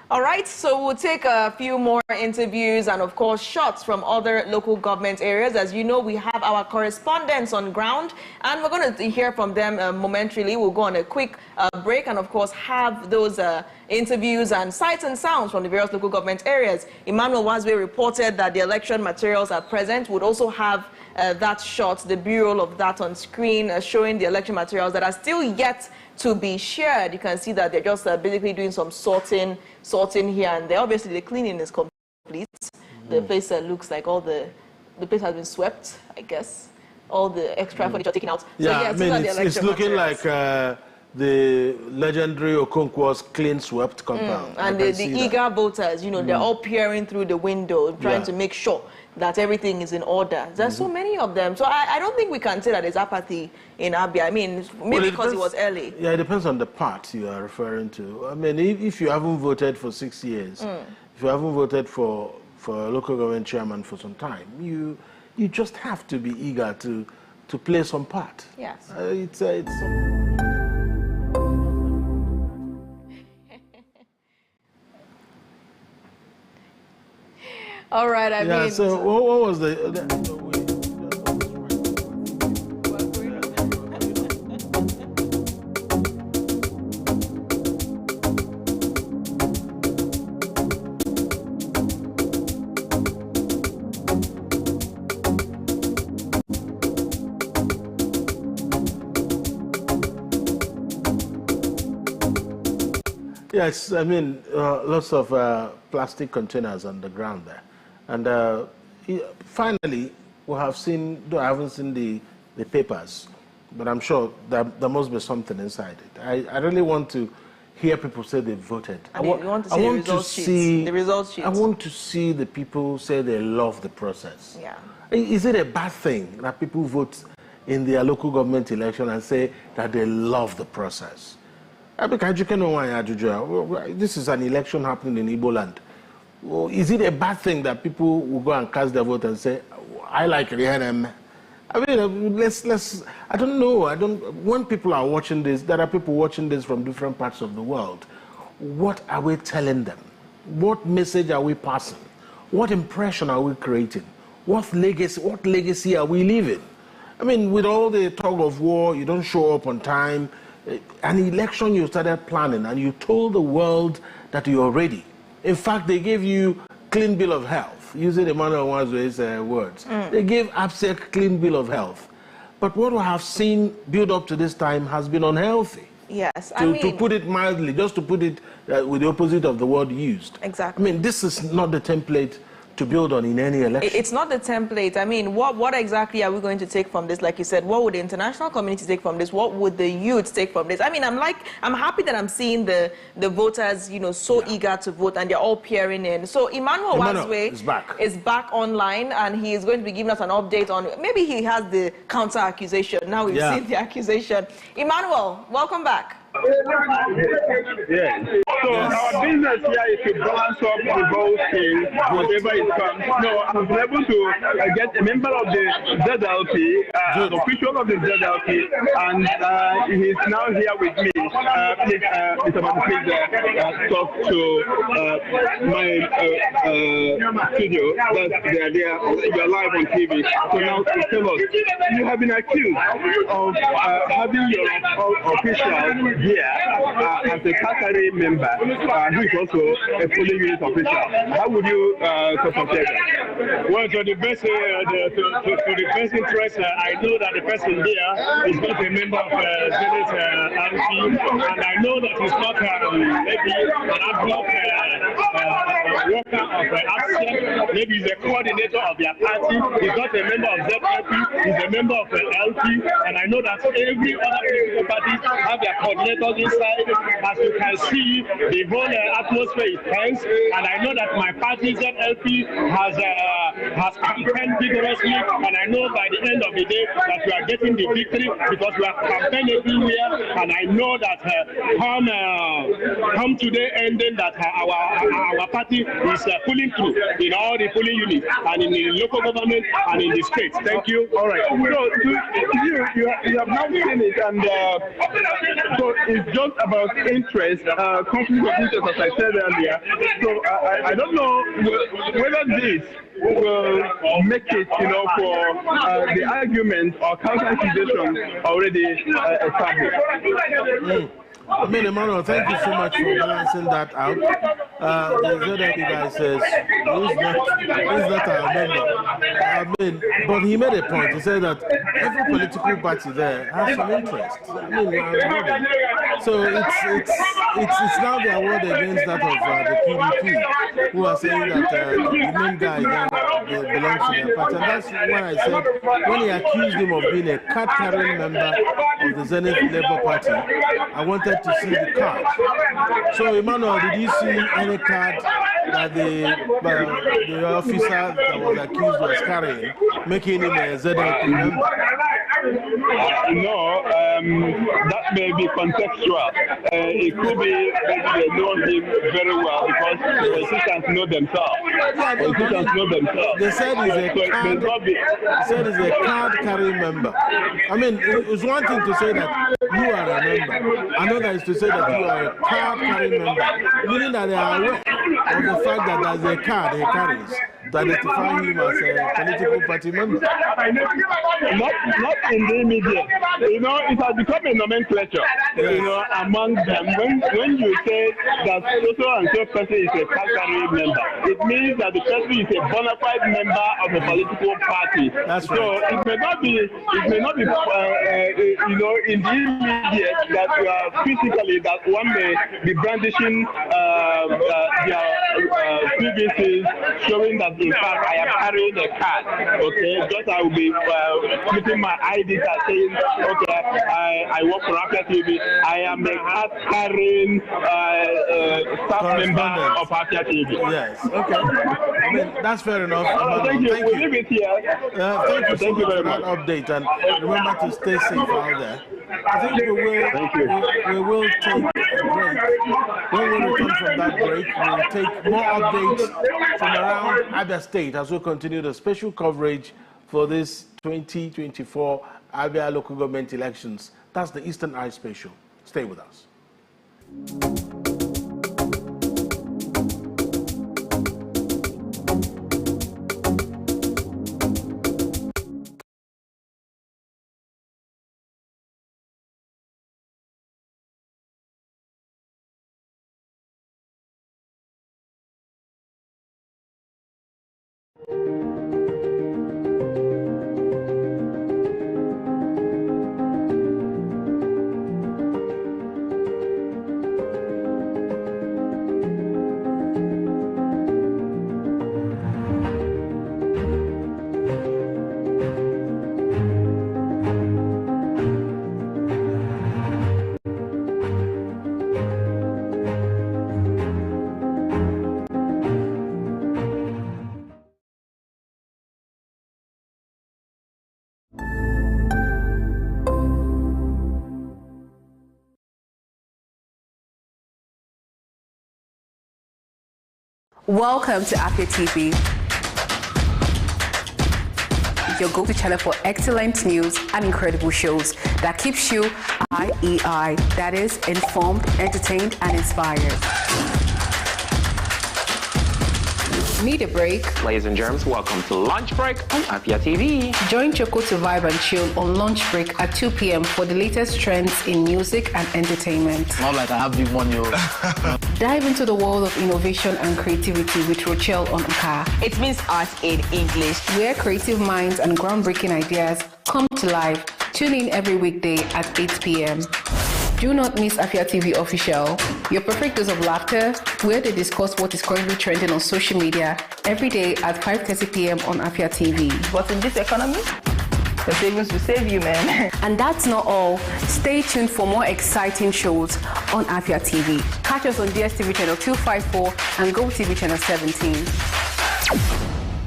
All right, so we'll take a few more interviews and, of course, shots from other local government areas. As you know, we have our correspondents on ground, and we're going to hear from them momentarily. We'll go on a quick break and, of course, have those interviews and sights and sounds from the various local government areas. Emmanuel Wazwe reported that the election materials at present would also have that shot, the bureau of that on screen, showing the election materials that are still yet to be shared. You can see that they're just basically doing some sorting here and there. Obviously, the cleaning is complete. The place looks like the place has been swept, I guess. All the extra furniture taken out. Yeah, I mean, it's looking like the legendary Okonkwo's clean swept compound. And the eager voters, they're all peering through the window, trying to make sure that everything is in order. There's so many of them. So I don't think we can say that there's apathy in Abia. I mean, maybe because it was early. Yeah, it depends on the part you are referring to. I mean, if you haven't voted for 6 years, if you haven't voted for a local government chairman for some time, you just have to be eager to play some part. Yes. It's all right, I mean... so what was the Yes, I mean, lots of plastic containers on the ground there. And finally, we have seen, though I haven't seen the papers, but I'm sure there must be something inside it. I really want to hear people say they voted. And you want to see the results sheets. I want to see the people say they love the process. Yeah. Is it a bad thing that people vote in their local government election and say that they love the process? This is an election happening in Igbo land. Well, is it a bad thing that people will go and cast their vote and say, I like Rihanna? I mean, I don't know. When people are watching this, there are people watching this from different parts of the world. What are we telling them? What message are we passing? What impression are we creating? What legacy are we leaving? I mean, with all the talk of war, you don't show up on time. An election you started planning and you told the world that you are ready. In fact, they gave you clean bill of health, using Emmanuel Nwanzue's words. They gave ABSEC clean bill of health. But what we have seen build up to this time has been unhealthy. Yes, To put it mildly, just to put it with the opposite of the word used. Exactly. I mean, this is not the template to build on in any election. It's not the template. I mean, what exactly are we going to take from this? Like you said, what would the international community take from this? What would the youth take from this? I mean, I'm happy that I'm seeing the voters, so eager to vote, and they're all peering in. So Emmanuel Nwanzue is back online, and he is going to be giving us an update on, maybe he has the counter accusation. Now we've seen the accusation. Emmanuel, welcome back. Yes. So our business here is to balance up the whole thing, whatever it comes. No, I was able to get a member of the ZLP, an official of the ZLP, and he's now here with me. Please, Mr. Manu, please talk to my studio. They're you're live on TV. So now tell us, you have been accused of having your official here as a Katari member, who is also a polling unit official. How would you compare that? Well, to the best interest, I know that the person here is not a member of Senate RP, and I know that he's not maybe an ad hoc worker of ABSEC. Maybe he's a coordinator of their party. He's not a member of ZLP. He's a member of LP, and I know that every other political party have their coordinators inside. As you can see, the whole atmosphere is tense, and I know that my party ZLP has campaigned vigorously, and I know by the end of the day that we are getting the victory because we have campaigned everywhere, and I know that come today ending that our party is pulling through in all the polling units and in the local government and in the states. Thank you. All right. So you have now seen it, and so it's just about interest, conflict of interest, as I said earlier. So I don't know whether this will make it, for the argument or counter-accusation already established. I mean, Emmanuel, thank you so much for balancing that out. The ZLP guy says he's not our member. I mean, but he made a point. He said that every political party there has some interest. I mean, so it's now the award against that of the PDP, who are saying that the main guy there belongs to their party. And that's why I said when he accused him of being a card-carrying member of the Zenith Labour Party, I wanted to see the card. So, Emmanuel, did you see any card that the officer that was accused was carrying, making him a ZLP member? No, that may be contextual. It could be that they know him very well because politicians know themselves. They said he's a card-carrying member. I mean, it's one thing to say that you are a member. Another is to say that you are a card-carrying member, meaning that they are aware of the fact that there's a card he carries to identify him as a political party member. Not in the immediate. It has become a nomenclature, among them. When you say that so and so person is a card-carrying member, it means that the person is a bona fide member of a political party. That's so right. it may not be in the immediate that physically that one may be brandishing their PVCs showing that in fact I am carrying a card. Okay, just I will be putting my ID card saying, okay, I work for Abia TV. I am a card carrying staff member of Abia TV. Yes. Okay. I mean, that's fair enough. Thank you. Thank We'll you. leave it here. Thank you so much for that update, and remember to stay safe out there. I think we will take a break. When we return from that break, we will take more updates from around Abia State as we continue the special coverage for this 2024 Abia local government elections. That's the Eastern Eye Special. Stay with us. Welcome to Abia TV, your go-to channel for excellent news and incredible shows that keeps you IEI, that is, informed, entertained, and inspired. Need a break? Ladies and germs, welcome to Lunch Break on Abia TV. Join Choco to vibe and chill on lunch break at 2 p.m. for the latest trends in music and entertainment. Not like I have big money. Dive into the world of innovation and creativity with Rochelle on L.G.A. It means art in English. Where creative minds and groundbreaking ideas come to life. Tune in every weekday at 8 p.m. Do not miss Abia TV Official, your perfect dose of laughter, where they discuss what is currently trending on social media every day at 5:30 p.m. on Abia TV. But in this economy, the savings will save you, man. And that's not all. Stay tuned for more exciting shows on Abia TV. Catch us on DSTV channel 254 and GoTV channel 17.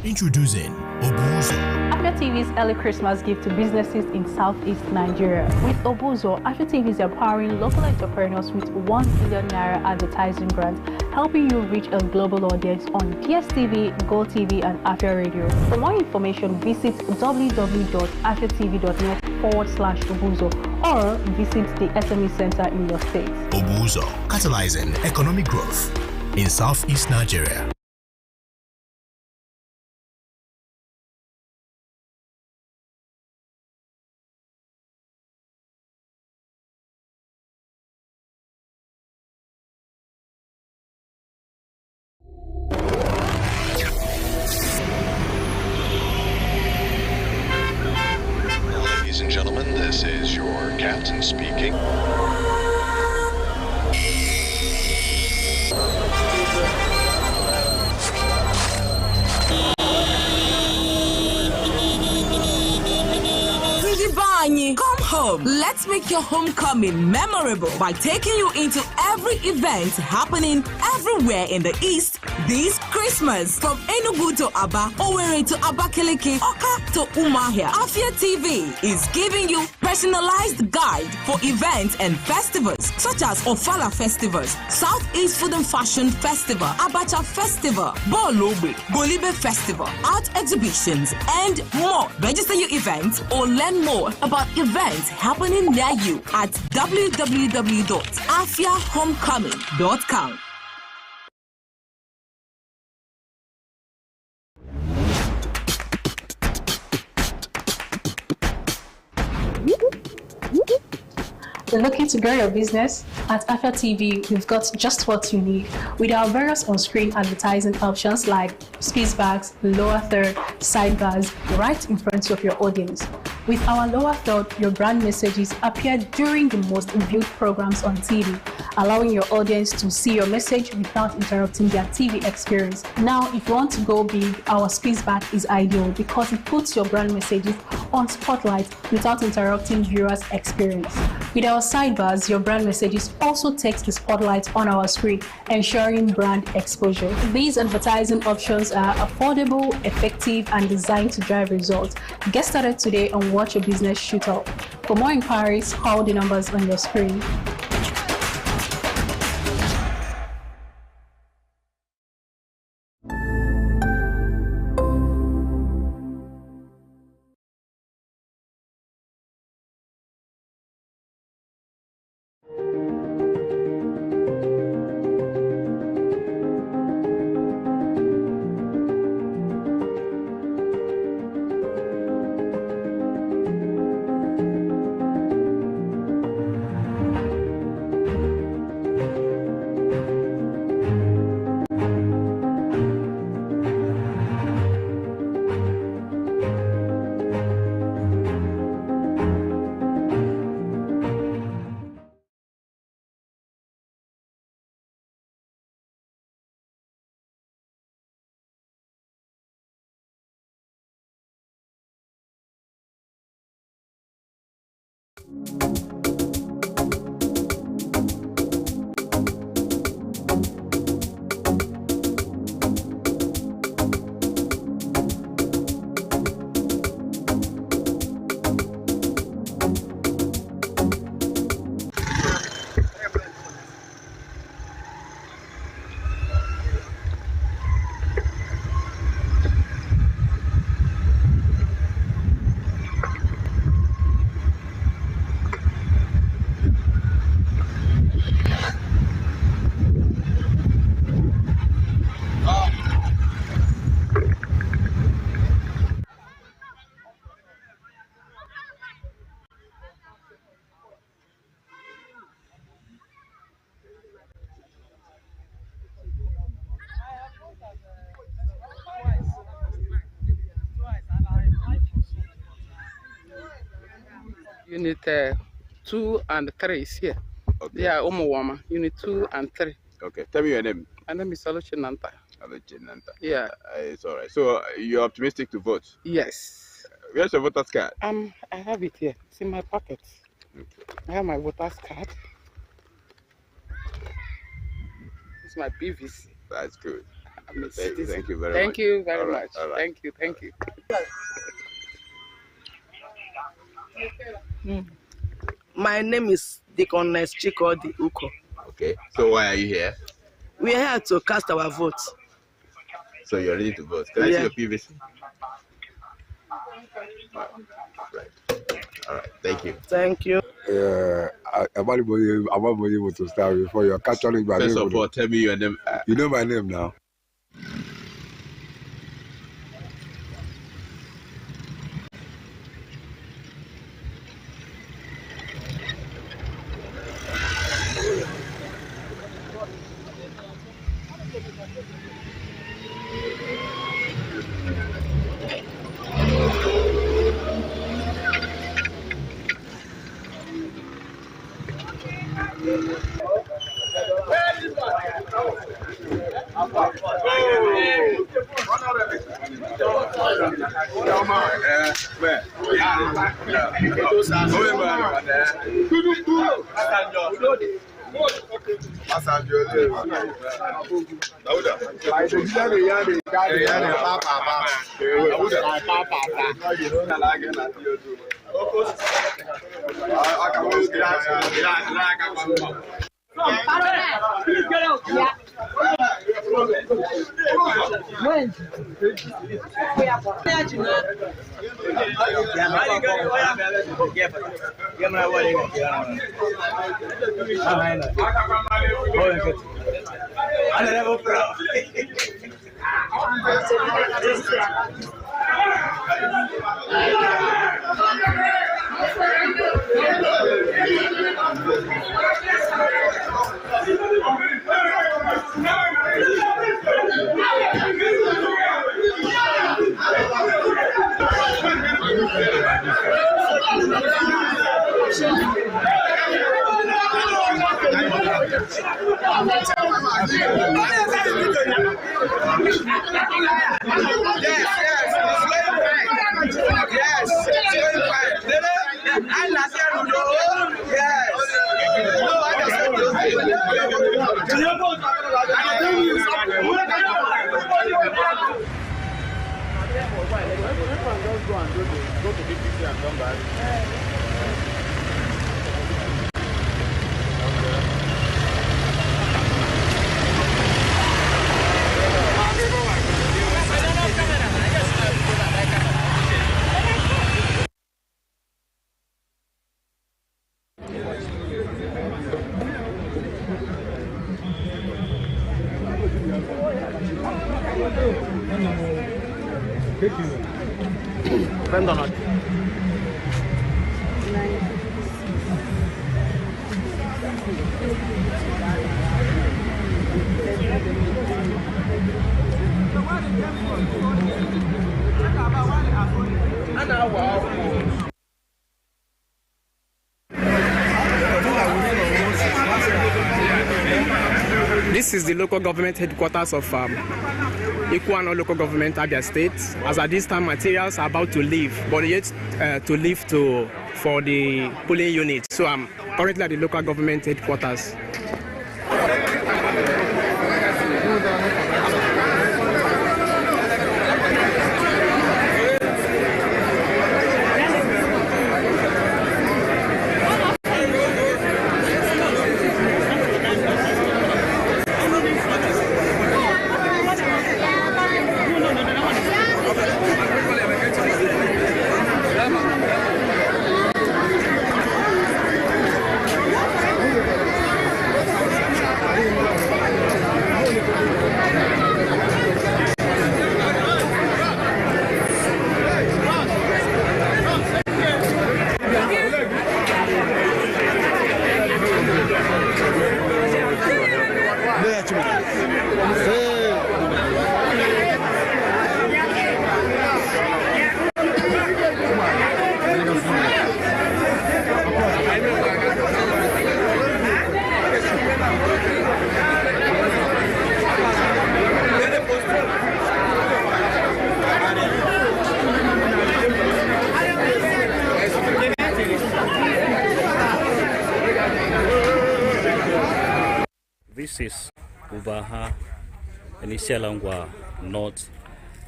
Introducing Obuzo. Abia TV's early Christmas gift to businesses in Southeast Nigeria. With Obuzo, Abia TV is empowering local entrepreneurs with 1 billion naira advertising grant, helping you reach a global audience on DSTV, GoTV, and Abia Radio. For more information, visit www.abiatv.net/Obuzo or visit the SME Center in your state. Obuzo, catalyzing economic growth in Southeast Nigeria. Ladies and gentlemen, this is your captain speaking. Come home. Let's make your homecoming memorable by taking you into every event happening everywhere in the East this Christmas. From Enugu to Aba, Owerri to Abakaliki, Oka to Umuahia, Abia TV is giving you personalized guide for events and festivals such as Ofala Festivals, Southeast Food and Fashion Festival, Abacha Festival, Bolobe, Golibe Festival, art exhibitions, and more. Register your events or learn more about events happening near you at www.afiahomecoming.com. Looking to grow your business? At Abia TV, we've got just what you need with our various on-screen advertising options like space bags, lower third, sidebars, right in front of your audience. With our lower third, your brand messages appear during the most viewed programs on TV, allowing your audience to see your message without interrupting their TV experience. Now, if you want to go big, our space bag is ideal because it puts your brand messages on spotlight without interrupting viewers' experience. With our sidebars, your brand messages also takes the spotlight on our screen, ensuring brand exposure. These advertising options are affordable, effective, and designed to drive results. Get started today and watch your business shoot up. For more inquiries, call the numbers on your screen. Unit 2 and 3 is here. Okay. Yeah, Omowama. Unit 2 and 3. Okay. Tell me your name. My name is Aloche Nanta. Aloche Nanta. Yeah. It's all right. So you're optimistic to vote? Yes. Where's your voter's card? I have it here. It's in my pocket. Okay. I have my voter's card. It's my PVC. That's good. Thank you very much. Thank you very much. Thank you. My name is Deaconess Chikodi Uko. Okay. So why are you here? We are here to cast our vote. So you're ready to vote. Can I see your PVC? Right. All right. Thank you. Thank you. I'm able to start before you're capturing my name. First of all, tell me your name. You know my name now. This is the local government headquarters of Ikuano local government, Abia State. As at this time, materials are about to leave, but yet to leave for the polling unit. So I'm currently at the local government headquarters. This is Ubaha and Isialangwa North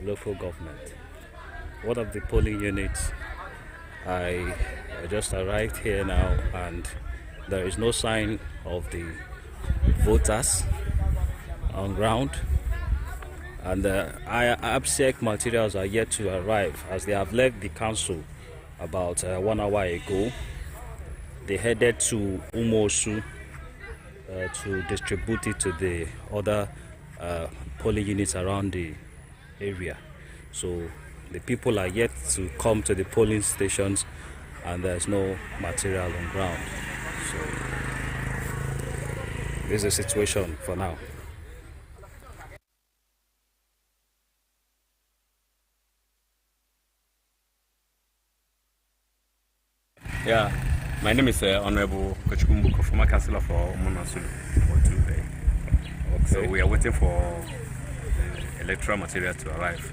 local government. One of the polling units. I just arrived here now, and there is no sign of the voters on ground. And ABSEC materials are yet to arrive, as they have left the council about 1 hour ago. They headed to Umosu to distribute it to the other polling units around the area. So the people are yet to come to the polling stations, and there's no material on ground. So this is the situation for now. Yeah, my name is Honorable Kochikumbuko, former councillor for Monasulu. Okay. So we are waiting for the electoral material to arrive.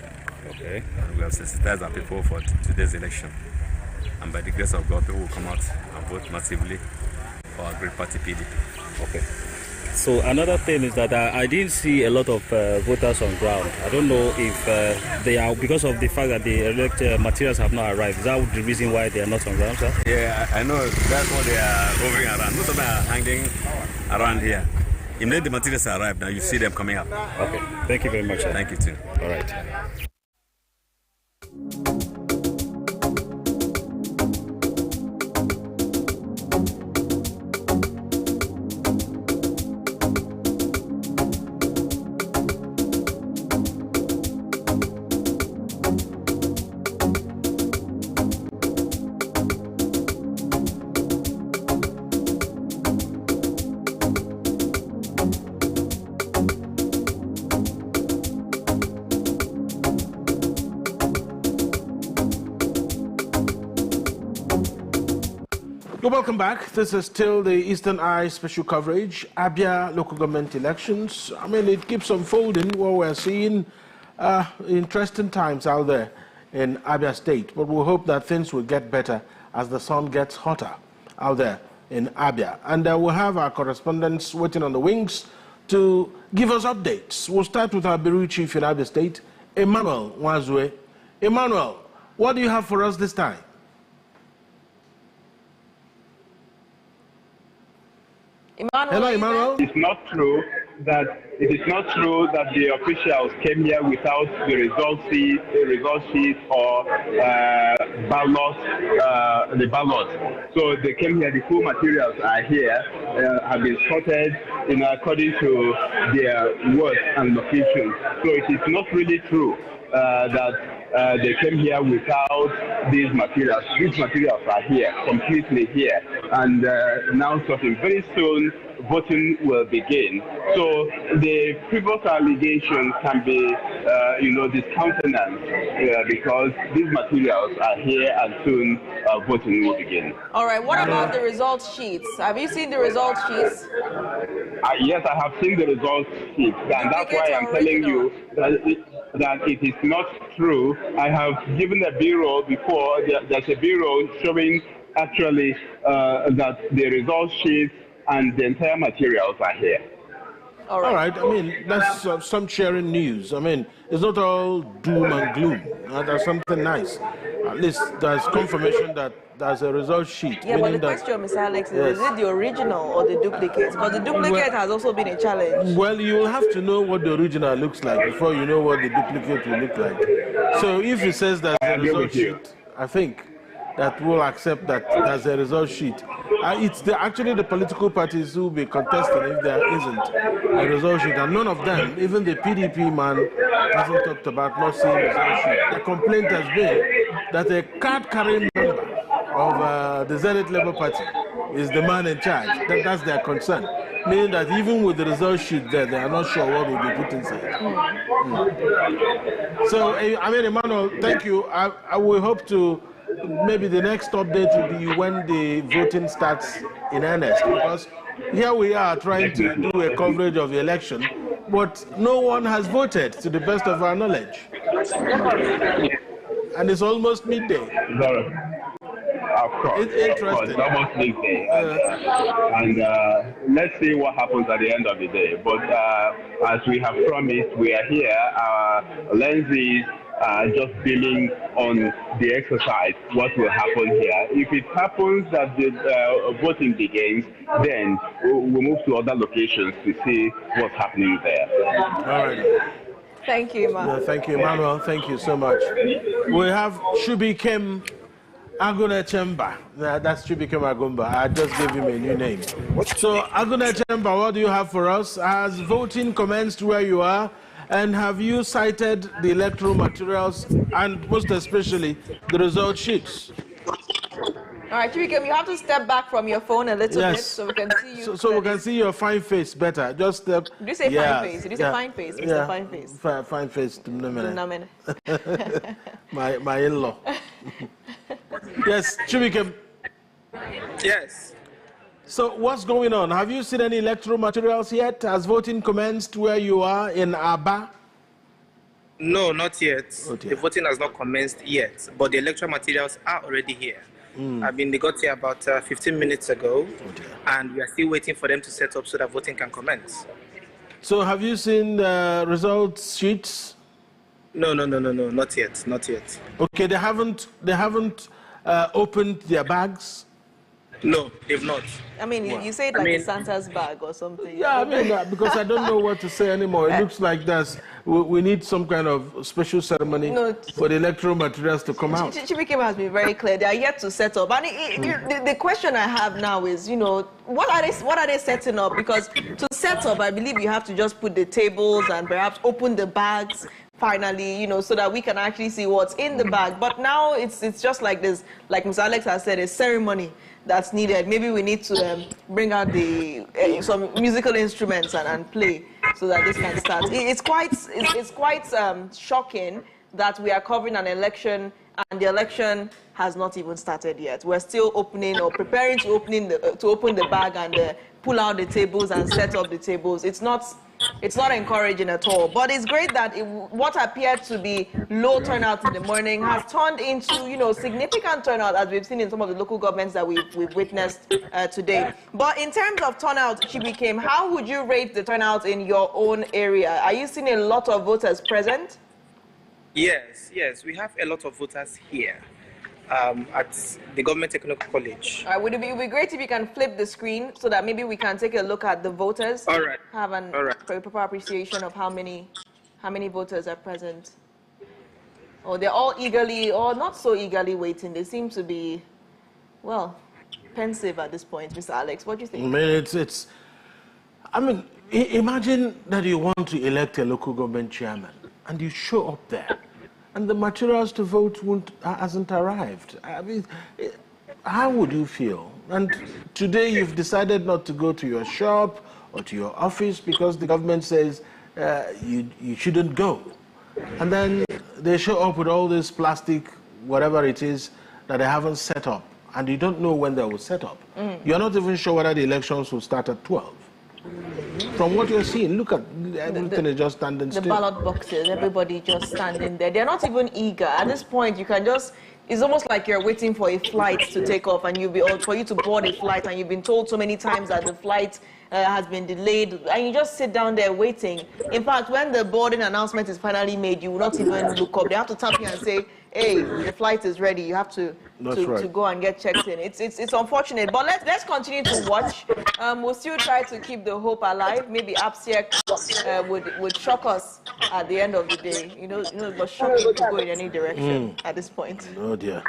Okay. And we have sensitized our people for today's election. And by the grace of God, people will come out and vote massively for our great party, PDP. Okay. So another thing is that I didn't see a lot of voters on ground. I don't know if they are, because of the fact that the electoral materials have not arrived. Is that the reason why they are not on ground, sir? Yeah, I know. That's what they are hovering around. Most of them are hanging around here. If the materials arrive, now you see them coming up. Okay. Thank you very much, sir. Thank you too. All right. Welcome back. This is still the Eastern Eye special coverage, Abia local government elections. I mean, it keeps unfolding what we're seeing. Interesting times out there in Abia State, but we hope that things will get better as the sun gets hotter out there in Abia. And we'll have our correspondents waiting on the wings to give us updates. We'll start with our Bureau Chief in Abia State, Emmanuel Wazwe. Emmanuel, what do you have for us this time? Hello, Emmanuel. It's not true that the officials came here without the result sheet or the ballot. So they came here. The full materials are here, have been sorted according to their words and locations. So it is not really true that they came here without these materials. These materials are here, completely here, and now starting very soon, voting will begin. So the previous allegations can be, discountenanced because these materials are here, and soon voting will begin. All right. What about the result sheets? Have you seen the result sheets? Yes, I have seen the result sheets, and that's why I'm telling you that it is not true. I have given a bureau before. There's a bureau showing actually that the result sheets and the entire materials are here. All right. I mean, that's some sharing news. I mean, it's not all doom and gloom. There's something nice. At least there's confirmation that there's a result sheet. Yeah, but the question, Mr. Alex, is it the original or the duplicate? Because the duplicate has also been a challenge. Well, you'll have to know what the original looks like before you know what the duplicate will look like. So if it says there's a result sheet, I think that we'll accept that there's a result sheet. It's actually the political parties who will be contesting if there isn't a result sheet. And none of them, even the PDP man, hasn't talked about not seeing a result sheet. The complaint has been that a card-carrying member of the Zenith Labour Party is the man in charge. That's their concern. Meaning that even with the result sheet there, they are not sure what will be put inside. So, I mean, Emmanuel, thank you. I will hope to... Maybe the next update will be when the voting starts in earnest, because here we are trying to do a coverage of the election, but no one has voted to the best of our knowledge. And it's almost midday. Of course. Interesting. Almost midday. And let's see what happens at the end of the day. But as we have promised, we are here. Our lenses just billing on the exercise, what will happen here. If it happens that the voting begins, then we'll move to other locations to see what's happening there. All right. Thank you, Emmanuel. Thank you, Emmanuel. Thank you so much. We have Chubikem Aguna Chemba. That's Chubikem Agumba. I just gave him a new name. So, Aguna Chemba, what do you have for us? Has voting commenced where you are? And have you cited the electoral materials and most especially the result sheets? All right, Chubikem, you have to step back from your phone a little bit so we can see you. So we can see your fine face better. Just Did you say fine face? Did you say fine face? Mr. Fine face. Fine face. My in-law. Yes, Chubikem. Yes. So what's going on? Have you seen any electoral materials yet? Has voting commenced where you are in Abia? No, not yet. Oh, the voting has not commenced yet, but the electoral materials are already here. They got here about 15 minutes ago, and we are still waiting for them to set up so that voting can commence. So have you seen the result sheets? No, not yet, not yet. Okay, they haven't opened their bags? No, they've not. I mean, you say it like a Santa's bag or something. Yeah, I mean, because I don't know what to say anymore. It looks like we need some kind of special ceremony for the electoral materials to come out. Chubikem has been very clear. They are yet to set up. And the question I have now is, what are they setting up? Because to set up, I believe you have to just put the tables and perhaps open the bags finally, so that we can actually see what's in the bag. But now it's just like this, like Mr. Alex has said, a ceremony that's needed. Maybe we need to bring out some musical instruments and play so that this can start. It's quite shocking that we are covering an election and the election has not even started yet. We're still opening or preparing to open the bag and pull out the tables and set up the tables. It's not encouraging at all. But it's great that what appeared to be low turnout in the morning has turned into, significant turnout, as we've seen in some of the local governments that we've witnessed today. But in terms of turnout, Chubikem, how would you rate the turnout in your own area? Are you seeing a lot of voters present? Yes, we have a lot of voters here at the Government Technical College. All right, would it be great if you can flip the screen so that maybe we can take a look at the voters? All right. Have a proper appreciation of how many voters are present. Or they're all eagerly or not so eagerly waiting. They seem to be, well, pensive at this point. Mr. Alex, what do you think? I mean, imagine that you want to elect a local government chairman and you show up there and the materials to vote hasn't arrived. I mean, how would you feel? And today you've decided not to go to your shop or to your office because the government says you shouldn't go. And then they show up with all this plastic, whatever it is, that they haven't set up. And you don't know when they will set up. You're not even sure whether the elections will start at 12. From what you're seeing, look at everything is just standing still. The ballot boxes, everybody just standing there. They're not even eager. At this point, you can just, it's almost like you're waiting for a flight to take off and for you to board a flight and you've been told so many times that the flight has been delayed and you just sit down there waiting. In fact, when the boarding announcement is finally made, you will not even look up. They have to tap you and say, hey, the flight is ready. You have to go and get checked in. It's unfortunate, but let's continue to watch. We'll still try to keep the hope alive. Maybe Abia would shock us at the end of the day. But shocking to go in any direction at this point. Oh dear.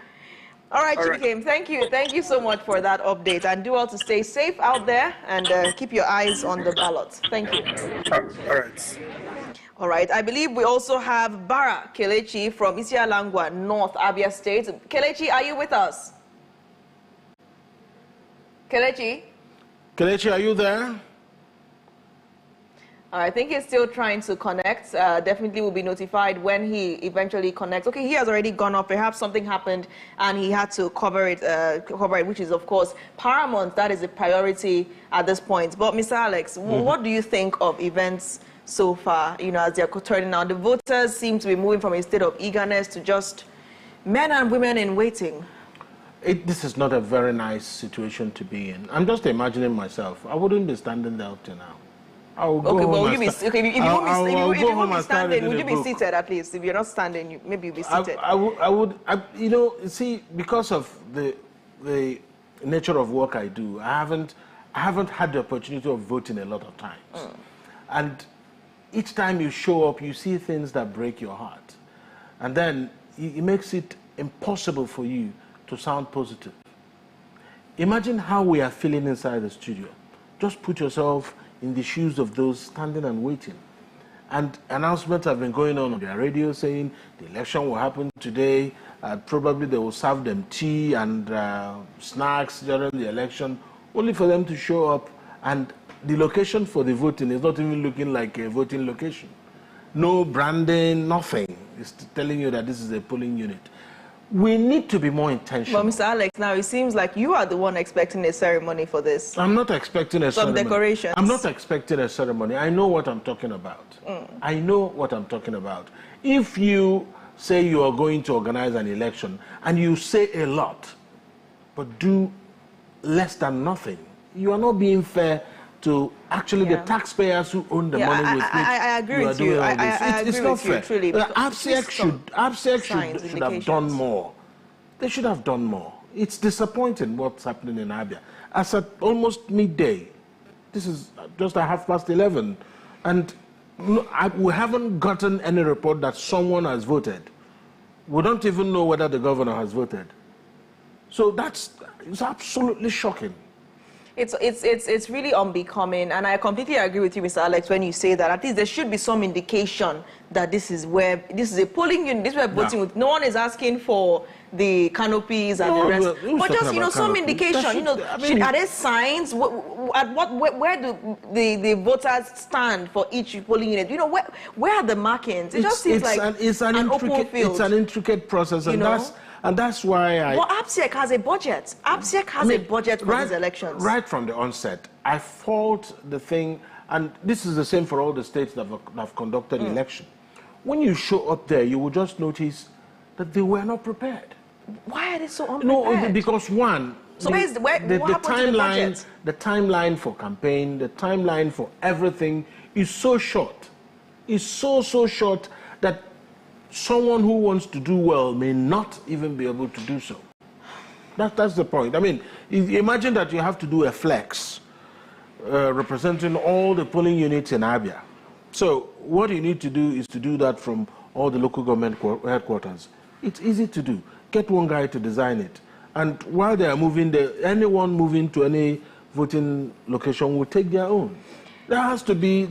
All right, Chubikem, thank you so much for that update, and do well to stay safe out there and keep your eyes on the ballot. Thank you. All right. All right, I believe we also have Bara Kelechi from Isialangwa, North Abia State. Kelechi, are you with us? Kelechi, are you there? I think he's still trying to connect. Definitely will be notified when he eventually connects. Okay, he has already gone up. Perhaps something happened and he had to cover it, which is, of course, paramount. That is a priority at this point. But, Mr. Alex, what do you think of events so far, as they're turning out? The voters seem to be moving from a state of eagerness to just men and women in waiting. This is not a very nice situation to be in. I'm just imagining myself. I wouldn't be standing there up to now. I will go home and if you won't be standing, would you be seated at least? If you're not standing, maybe you'll be seated. I would, you know, see, because of the nature of work I do, I haven't had the opportunity of voting a lot of times. And each time you show up, you see things that break your heart. And then it makes it impossible for you to sound positive. Imagine how we are feeling inside the studio. Just put yourself in the shoes of those standing and waiting. And announcements have been going on their radio saying the election will happen today. Probably they will serve them tea and snacks during the election, only for them to show up. And the location for the voting is not even looking like a voting location. No branding, nothing. It's telling you that this is a polling unit. We need to be more intentional. But Mr. Alex, now it seems like you are the one expecting a ceremony for this. I'm not expecting a ceremony. Some decorations. I'm not expecting a ceremony. I know what I'm talking about. I know what I'm talking about. If you say you are going to organize an election and you say a lot, but do less than nothing, you are not being fair to actually the taxpayers who own the money with which I agree with you. I it's agree not with fair. you, truly. ABSEC should have done more. They should have done more. It's disappointing what's happening in Abia. As at almost midday, this is just at 11:30, and we haven't gotten any report that someone has voted. We don't even know whether the governor has voted. So it's absolutely shocking. It's really unbecoming, and I completely agree with you, Mr. Alex, when you say that at least there should be some indication that this is a polling unit. This is where voting. With. No one is asking for the canopies and the rest, but just some indication. Are there signs? Where do the voters stand for each polling unit? Where are the markings? It just seems like an open field. It's an intricate process, and that's why But ABSEC has a budget. ABSEC has a budget for these elections. Right from the onset, I fault the thing, and this is the same for all the states that have conducted election. When you show up there, you will just notice that they were not prepared. Why are they so unprepared? No, because one, the timeline for campaign, the timeline for everything is so short. It's so short that someone who wants to do well may not even be able to do so. That's the point. I mean, imagine that you have to do a flex representing all the polling units in Abia. So what you need to do is to do that from all the local government headquarters. It's easy to do. Get one guy to design it. And while they are moving, anyone moving to any voting location will take their own. There has to be.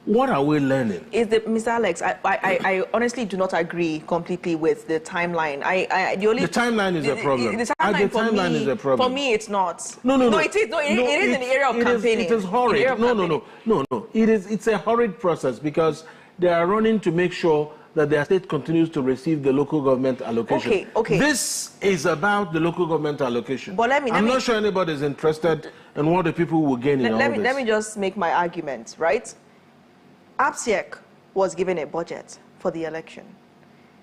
What are we learning? Mr. Alex, I honestly do not agree completely with the timeline. The timeline is a problem. The timeline is a problem. For me, it's not. No, it is in the area of campaigning. It is horrid. No. It's a horrid process because they are running to make sure that their state continues to receive the local government allocation. Okay. This is about the local government allocation. But I'm not sure anybody is interested in what the people will gain in all this. Let me just make my argument, right? ABSEC was given a budget for the election.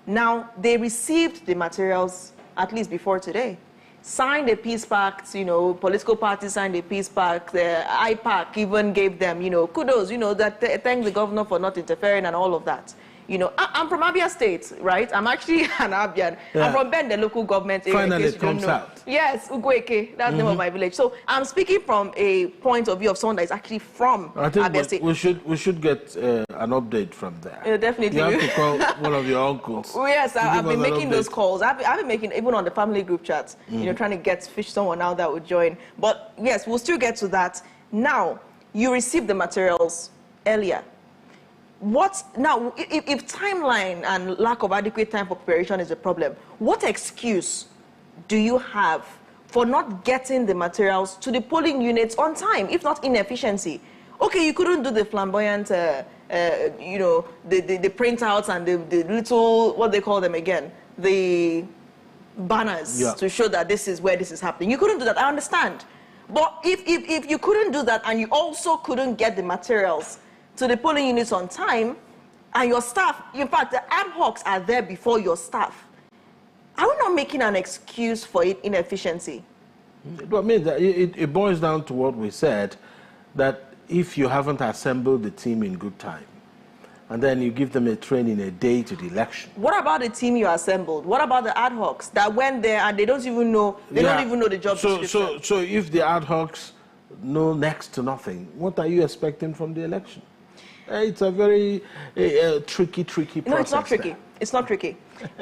Now, they received the materials, at least before today, signed a peace pact, political parties signed a peace pact, the IPAC even gave them, kudos, thank the governor for not interfering and all of that. I'm from Abia State, right? I'm actually an Abian. Yeah. I'm from Ben, the local government area. Finally, it comes out. Yes, Ugweke, that's the name of my village. So I'm speaking from a point of view of someone that is actually from Abia State. We should get an update from there. Yeah, definitely. You have to call one of your uncles. Yes, I've been making those calls. I've been making, even on the family group chats, trying to fish someone out that would join. But yes, we'll still get to that. Now, you received the materials earlier. Now, if timeline and lack of adequate time for preparation is a problem, what excuse do you have for not getting the materials to the polling units on time, if not inefficiency? Okay, you couldn't do the flamboyant, the printouts and the little, what they call them again, the banners to show that this is where this is happening. You couldn't do that, I understand. But if you couldn't do that and you also couldn't get the materials to the polling units on time, and your staff, in fact, the ad hocs are there before your staff. Are we not making an excuse for inefficiency? But I mean, it boils down to what we said, that if you haven't assembled the team in good time, and then you give them a training a day to the election. What about the team you assembled? What about the ad hocs that went there and they don't even know the job description? So if the ad hocs know next to nothing, what are you expecting from the election? It's a very tricky process. No, it's not tricky. It's not tricky.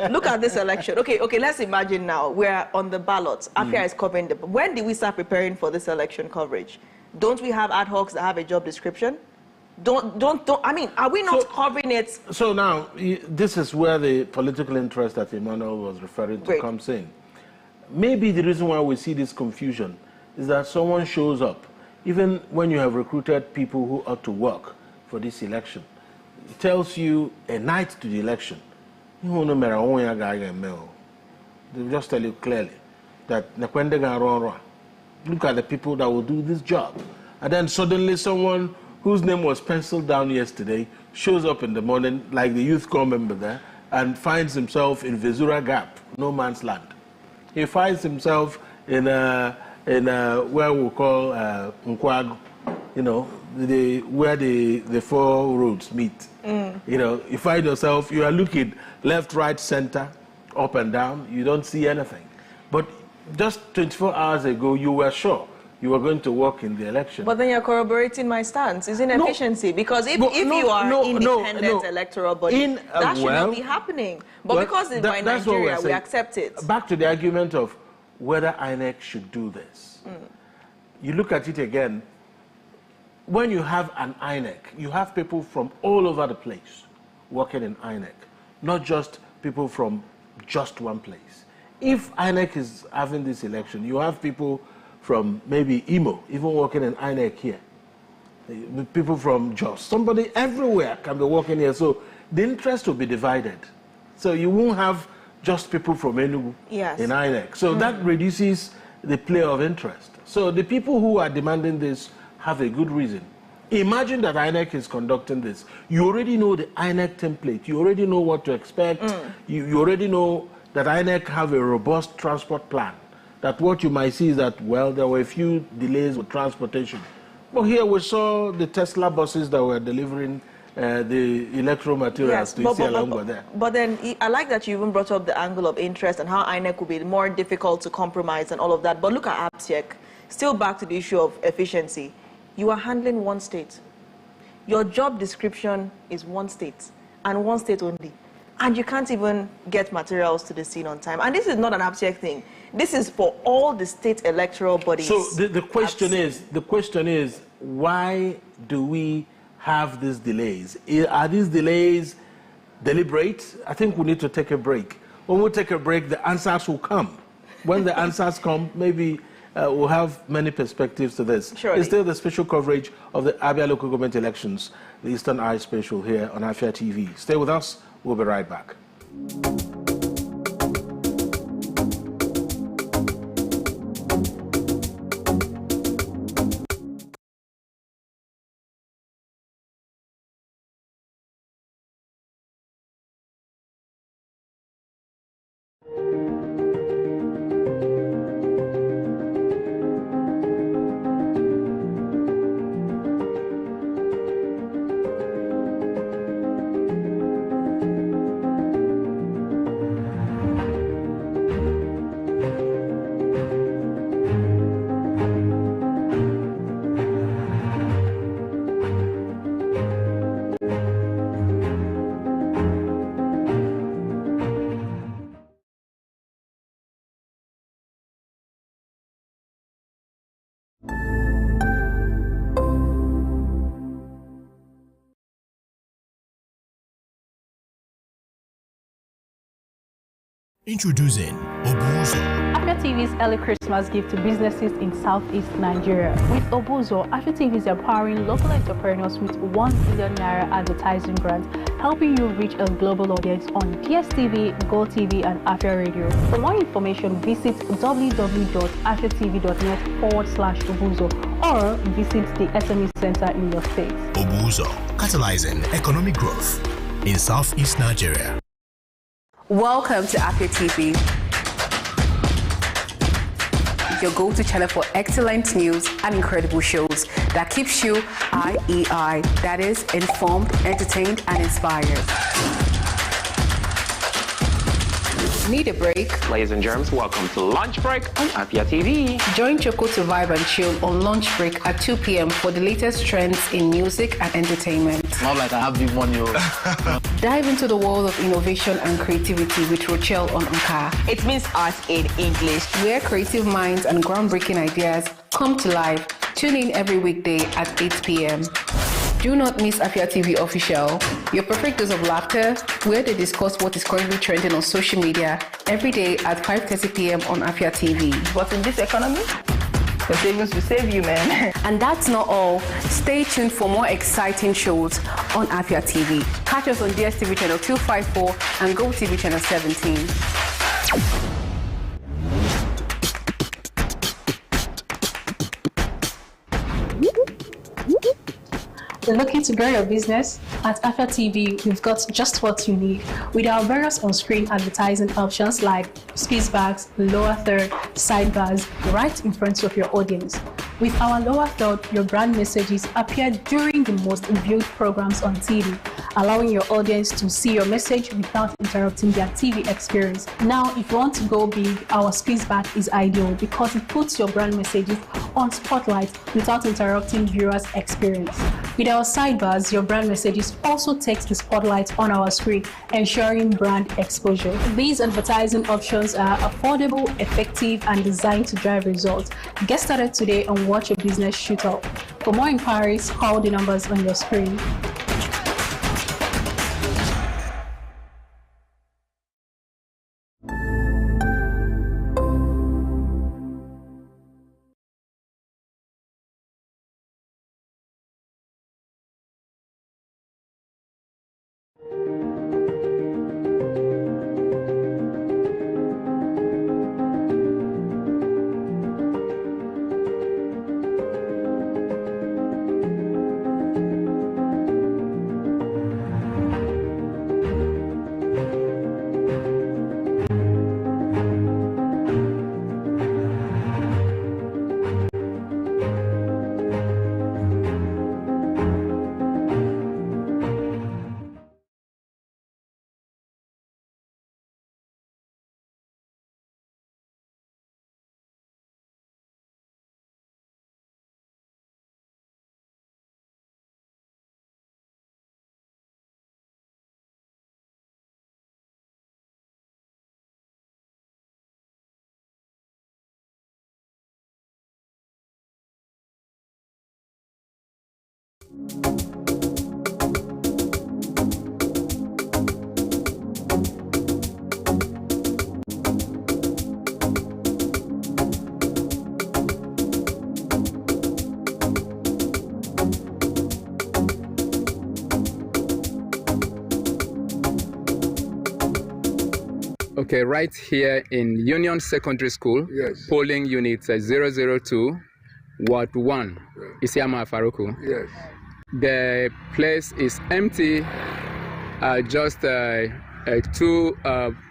Look at this election. Okay, let's imagine now we're on the ballot. Abia is covering the... When did we start preparing for this election coverage? Don't we have ad hocs that have a job description? I mean, are we not covering it? So now, this is where the political interest that Emmanuel was referring to comes in. Maybe the reason why we see this confusion is that someone shows up, even when you have recruited people who ought to work for this election. It tells you a night to the election. They'll just tell you clearly that look at the people that will do this job. And then suddenly someone whose name was penciled down yesterday shows up in the morning, like the youth corps member there, and finds himself in Vesura Gap, no man's land. He finds himself in where we call Nkwagu, you know, where the four roads meet. You know, you find yourself, you are looking left, right, center, up and down, you don't see anything. But just 24 hours ago, you were sure you were going to work in the election. But then you're corroborating my stance. It's inefficiency. Because if you are independent electoral body, that should not be happening. But because it's by Nigeria, we accept it. Back to the argument of whether INEC should do this. You look at it again. When you have an INEC, you have people from all over the place working in INEC, not just people from just one place. If INEC is having this election, you have people from maybe Imo, even working in INEC here. People from Jos, somebody everywhere can be working here. So the interest will be divided. So you won't have just people from Enugu in INEC. So that reduces the play of interest. So the people who are demanding this have a good reason. Imagine that INEC is conducting this. You already know the INEC template. You already know what to expect. You already know that INEC have a robust transport plan. That what you might see is that, well, there were a few delays with transportation. But here we saw the Tesla buses that were delivering the electoral materials to Isialongwa there. But then I like that you even brought up the angle of interest and how INEC would be more difficult to compromise and all of that. But look at APSEC. Still back to the issue of efficiency. You are handling one state. Your job description is one state and one state only. And you can't even get materials to the scene on time. And this is not an APSEC thing. This is for all the state electoral bodies. So the question is, why do we have these delays? Are these delays deliberate? I think we need to take a break. When we take a break, the answers will come. When the answers come, maybe we'll have many perspectives to this. Surely. It's still the special coverage of the Abia local government elections, the Eastern Eye Special here on Afia TV. Stay with us. We'll be right back. Introducing Obuzo. Afia TV's early Christmas gift to businesses in Southeast Nigeria. With Obuzo, Afia TV is empowering local entrepreneurs with 1 million naira advertising grant, helping you reach a global audience on DSTV, GoTV, and Afia Radio. For more information, visit www.afiatv.net/Obuzo or visit the SME Center in your state. Obuzo, catalyzing economic growth in Southeast Nigeria. Welcome to Abia TV. your go-to channel for excellent news and incredible shows that keeps you IEI, that is, informed, entertained, and inspired. Need a break? Ladies and germs, welcome to Lunch Break on Abia TV. Join Choco to vibe and chill on Lunch Break at 2 p.m. for the latest trends in music and entertainment. Not like I have big money. Dive into the world of innovation and creativity with Rochelle on Anka. It means art in English. Where creative minds and groundbreaking ideas come to life. Tune in every weekday at 8 p.m. Do not miss Abia TV Official, your perfect dose of laughter, where they discuss what is currently trending on social media every day at 5:30 p.m. on Abia TV. But in this economy, the savings will save you, man. And that's not all. Stay tuned for more exciting shows on Abia TV. Catch us on DSTV channel 254 and GoTV channel 17. Looking to grow your business? At Abia TV, we've got just what you need. With our various on-screen advertising options like speech bags, lower third, sidebars, right in front of your audience. With our lower third, your brand messages appear during the most viewed programs on TV, allowing your audience to see your message without interrupting their TV experience. Now, if you want to go big, our speech bag is ideal because it puts your brand messages on spotlight without interrupting viewers' experience. With our sidebars, your brand messages also takes the spotlight on our screen, ensuring brand exposure. These advertising options are affordable, effective, and designed to drive results. Get started today and watch your business shoot up. For more inquiries, call the numbers on your screen. Okay, right here in Union Secondary School, yes. Polling unit 002, Ward 1, Isiama Faruku. Yes. The place is empty, just two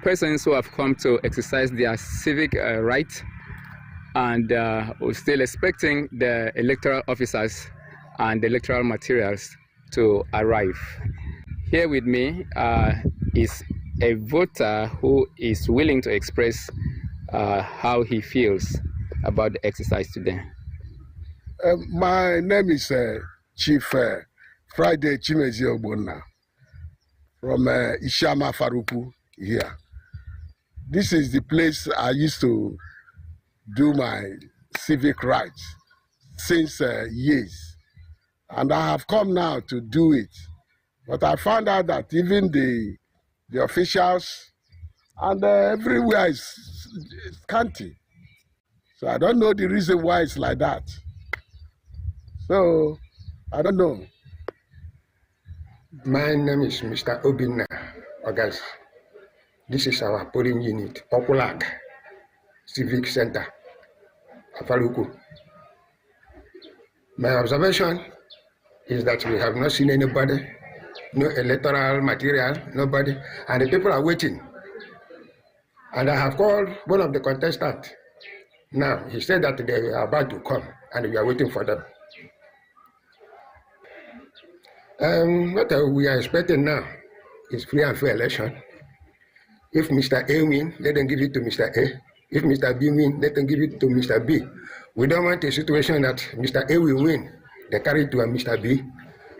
persons who have come to exercise their civic right, and we're still expecting the electoral officers and the electoral materials to arrive. Here with me is a voter who is willing to express how he feels about the exercise today. My name is Chief Friday Chimezi Ogbonna from Isiama Faruku here. This is the place I used to do my civic rights since years. And I have come now to do it. But I found out that even the officials and everywhere is scanty. So I don't know the reason why it's like that. So I don't know. My name is Mr. Obinna Ogas. This is our polling unit, Populag Civic Center, Afaluku. My observation is that we have not seen anybody, no electoral material, nobody, and the people are waiting. And I have called one of the contestants Now, he said that they are about to come and we are waiting for them. What we are expecting now is free and fair election. If Mr. A win, let them give it to Mr. A. If Mr. B win, let them give it to Mr. B. We don't want a situation that Mr. A will win, they carry it to Mr. B.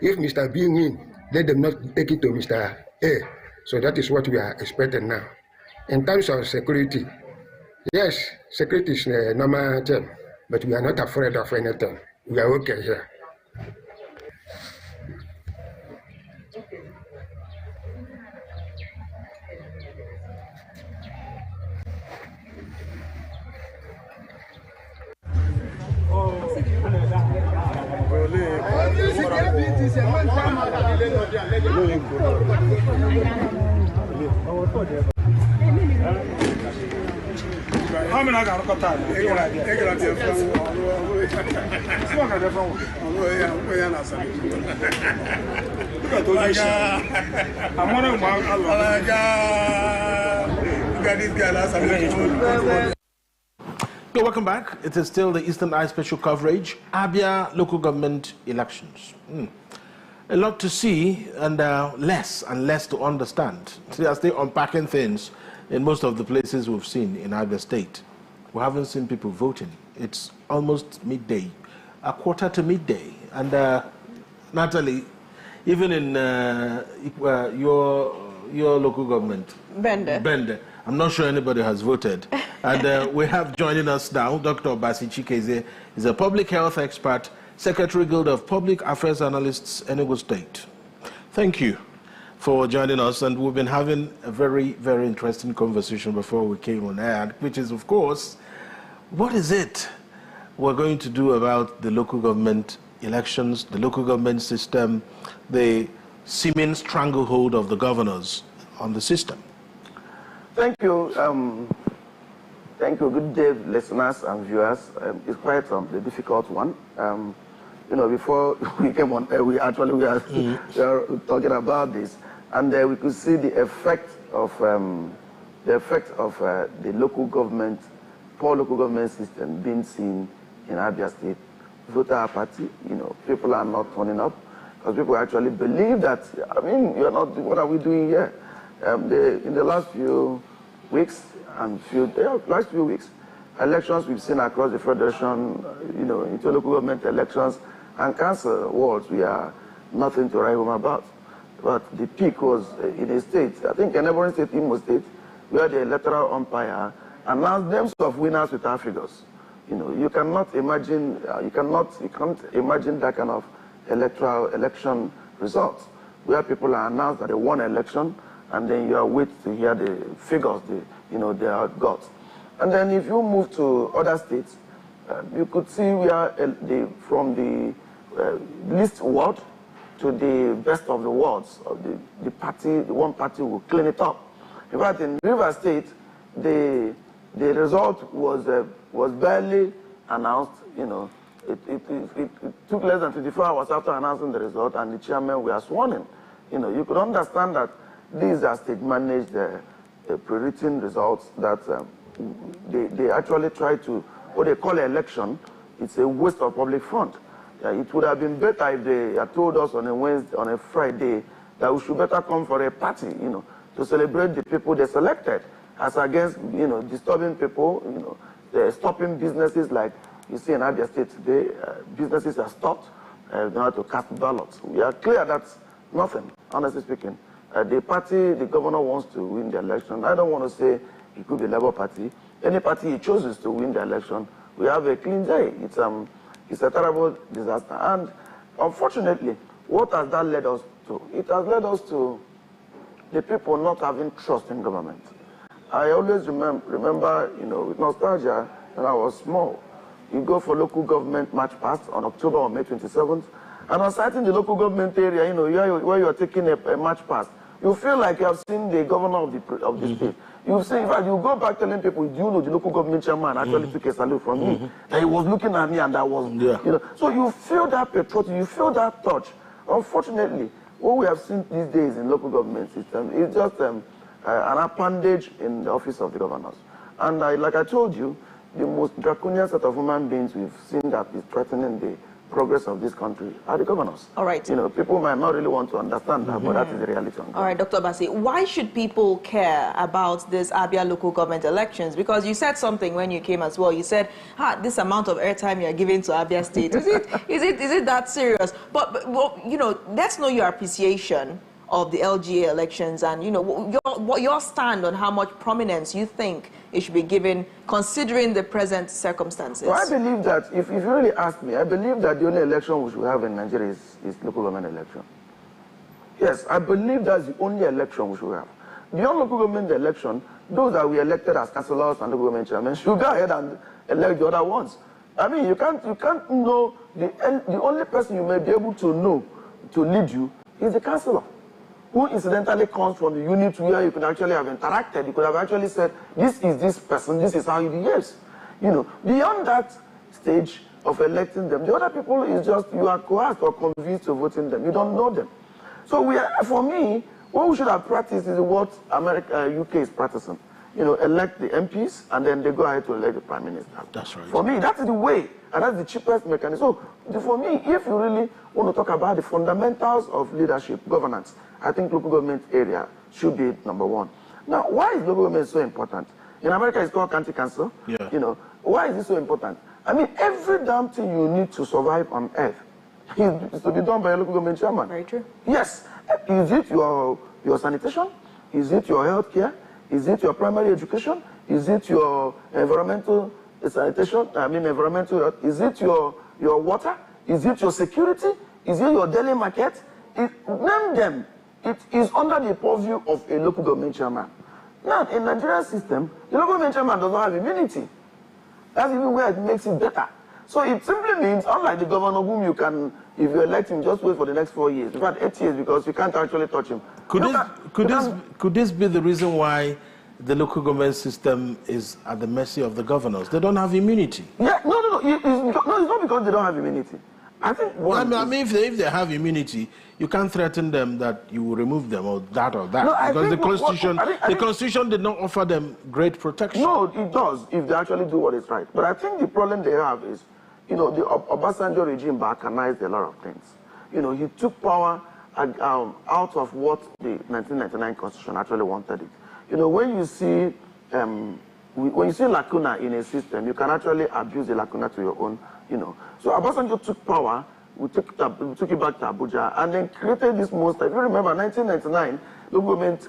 If Mr. B win, let them not take it to Mr. A. So that is what we are expecting now. In terms of security, yes, security is a normal term, but we are not afraid of anything. We are okay here. Okay, welcome back. It is still the Eastern Eye special coverage, Abia local government elections. A lot to see and less to understand. See, as they unpacking things in most of the places we've seen in Abia State. We haven't seen people voting. It's almost midday, a quarter to midday. And Natalie, even in your local government, Bende, I'm not sure anybody has voted. And we have joining us now, Dr. Basi Chikeze, is a public health expert, Secretary Guild of Public Affairs Analysts, Enugu State. Thank you for joining us, and we've been having a very, very interesting conversation before we came on air, which is, of course, what is it we're going to do about the local government elections, the local government system, the seeming stranglehold of the governors on the system? Thank you. Thank you. Good day, listeners and viewers. It's quite a difficult one. You know, before we came on air, we are talking about this, and we could see the effect of the local government, poor local government system being seen in Abia State. Voter apathy. You know, people are not turning up because people actually believe that. I mean, you're not. What are we doing here? In the last few weeks last few weeks, elections we've seen across the federation, you know, into local government elections and council wards, we are nothing to write home about. But the peak was in a state, I think a neighboring state, Imo State, where the electoral umpire announced names of winners without figures. You know, you cannot imagine, you can't imagine that kind of election results, where people are announced that they won an election, and then you are waiting to hear the figures they have got. And then if you move to other states, you could see where from the least ward to the best of the wards of the one party will clean it up. In fact, in River State, the result was barely announced. You know, it took less than 24 hours after announcing the result, and the chairman were sworn in. You know, you could understand that these are state-managed pre-written results that they actually try to, what they call an election, it's a waste of public fund. It would have been better if they had told us on a Friday that we should better come for a party, you know, to celebrate the people they selected, as against, you know, disturbing people, you know, stopping businesses like you see in Abia State today. Businesses are stopped in order to cast ballots. We are clear that's nothing, honestly speaking. The party the governor wants to win the election, I don't want to say it could be Labour Party. Any party he chooses to win the election, we have a clean day. It's a terrible disaster. And unfortunately, what has that led us to? It has led us to the people not having trust in government. I always remember, you know, with nostalgia, when I was small, you go for local government march past on October or May 27th, and on sighting the local government area, you know, where you are taking a march past, you feel like you have seen the governor of the state. You say, in fact, you go back telling people, do you know the local government chairman actually took a salute from me? And he was looking at me, and that was, you know. So you feel that patriotism, you feel that touch. Unfortunately, what we have seen these days in local government system is just an appendage in the office of the governors. And like I told you, the most draconian set of human beings we've seen that is threatening the progress of this country are the governors. All right. You know, people might not really want to understand that, but that is the reality. All right, Dr. Basi, why should people care about this Abia local government elections? Because you said something when you came as well. You said, this amount of airtime you're giving to Abia State, is it that serious? But well, you know, let's know your appreciation of the L.G.A elections and, you know, your stand on how much prominence you think it should be given considering the present circumstances. Well, I believe that, if you really ask me, I believe that the only election we should have in Nigeria is local government election. Yes, I believe that's the only election we should have. Beyond local government election, those that we elected as councillors and local government chairmen should go ahead and elect the other ones. I mean, you can't know, the only person you may be able to know to lead you is the councillor, who incidentally comes from the unit where you could actually have interacted. You could have actually said, this is this person, this is how he behaves. You know, beyond that stage of electing them, the other people is just, you are coerced or convinced to voting them. You don't know them. So for me, what we should have practiced is what UK is practicing. You know, elect the MPs and then they go ahead to elect the Prime Minister. That's right. For me, that is the way, and that's the cheapest mechanism. So for me, if you really want to talk about the fundamentals of leadership, governance, I think local government area should be number one. Now, why is local government so important? In America, it's called county council. Yeah. You know, why is it so important? I mean, every damn thing you need to survive on earth is to be done by a local government chairman. Very true. Yes. Is it your sanitation? Is it your health care? Is it your primary education? Is it your environmental sanitation? I mean, environmental. Is it your water? Is it your security? Is it your daily market? Name them. It is under the purview of a local government chairman. Now, in the Nigerian system, the local government chairman does not have immunity. That's even where it makes it better. So it simply means, unlike the governor whom you can, if you elect him, just wait for the next 4 years. In fact, 8 years, because you can't actually touch him. Could this be the reason why the local government system is at the mercy of the governors? They don't have immunity. Yeah, no. It's not because they don't have immunity. I think if they have immunity, you can't threaten them that you will remove them or that or that. No, because the Constitution did not offer them great protection. No, it does if they actually do what is right. But I think the problem they have is, you know, the Obasanjo regime balkanized a lot of things. You know, he took power out of what the 1999 Constitution actually wanted it. You know, when you see lacuna in a system, you can actually abuse the lacuna to your own, you know. So Obasanjo took power, we took it back to Abuja, and then created this monster. If you remember, 1999, local government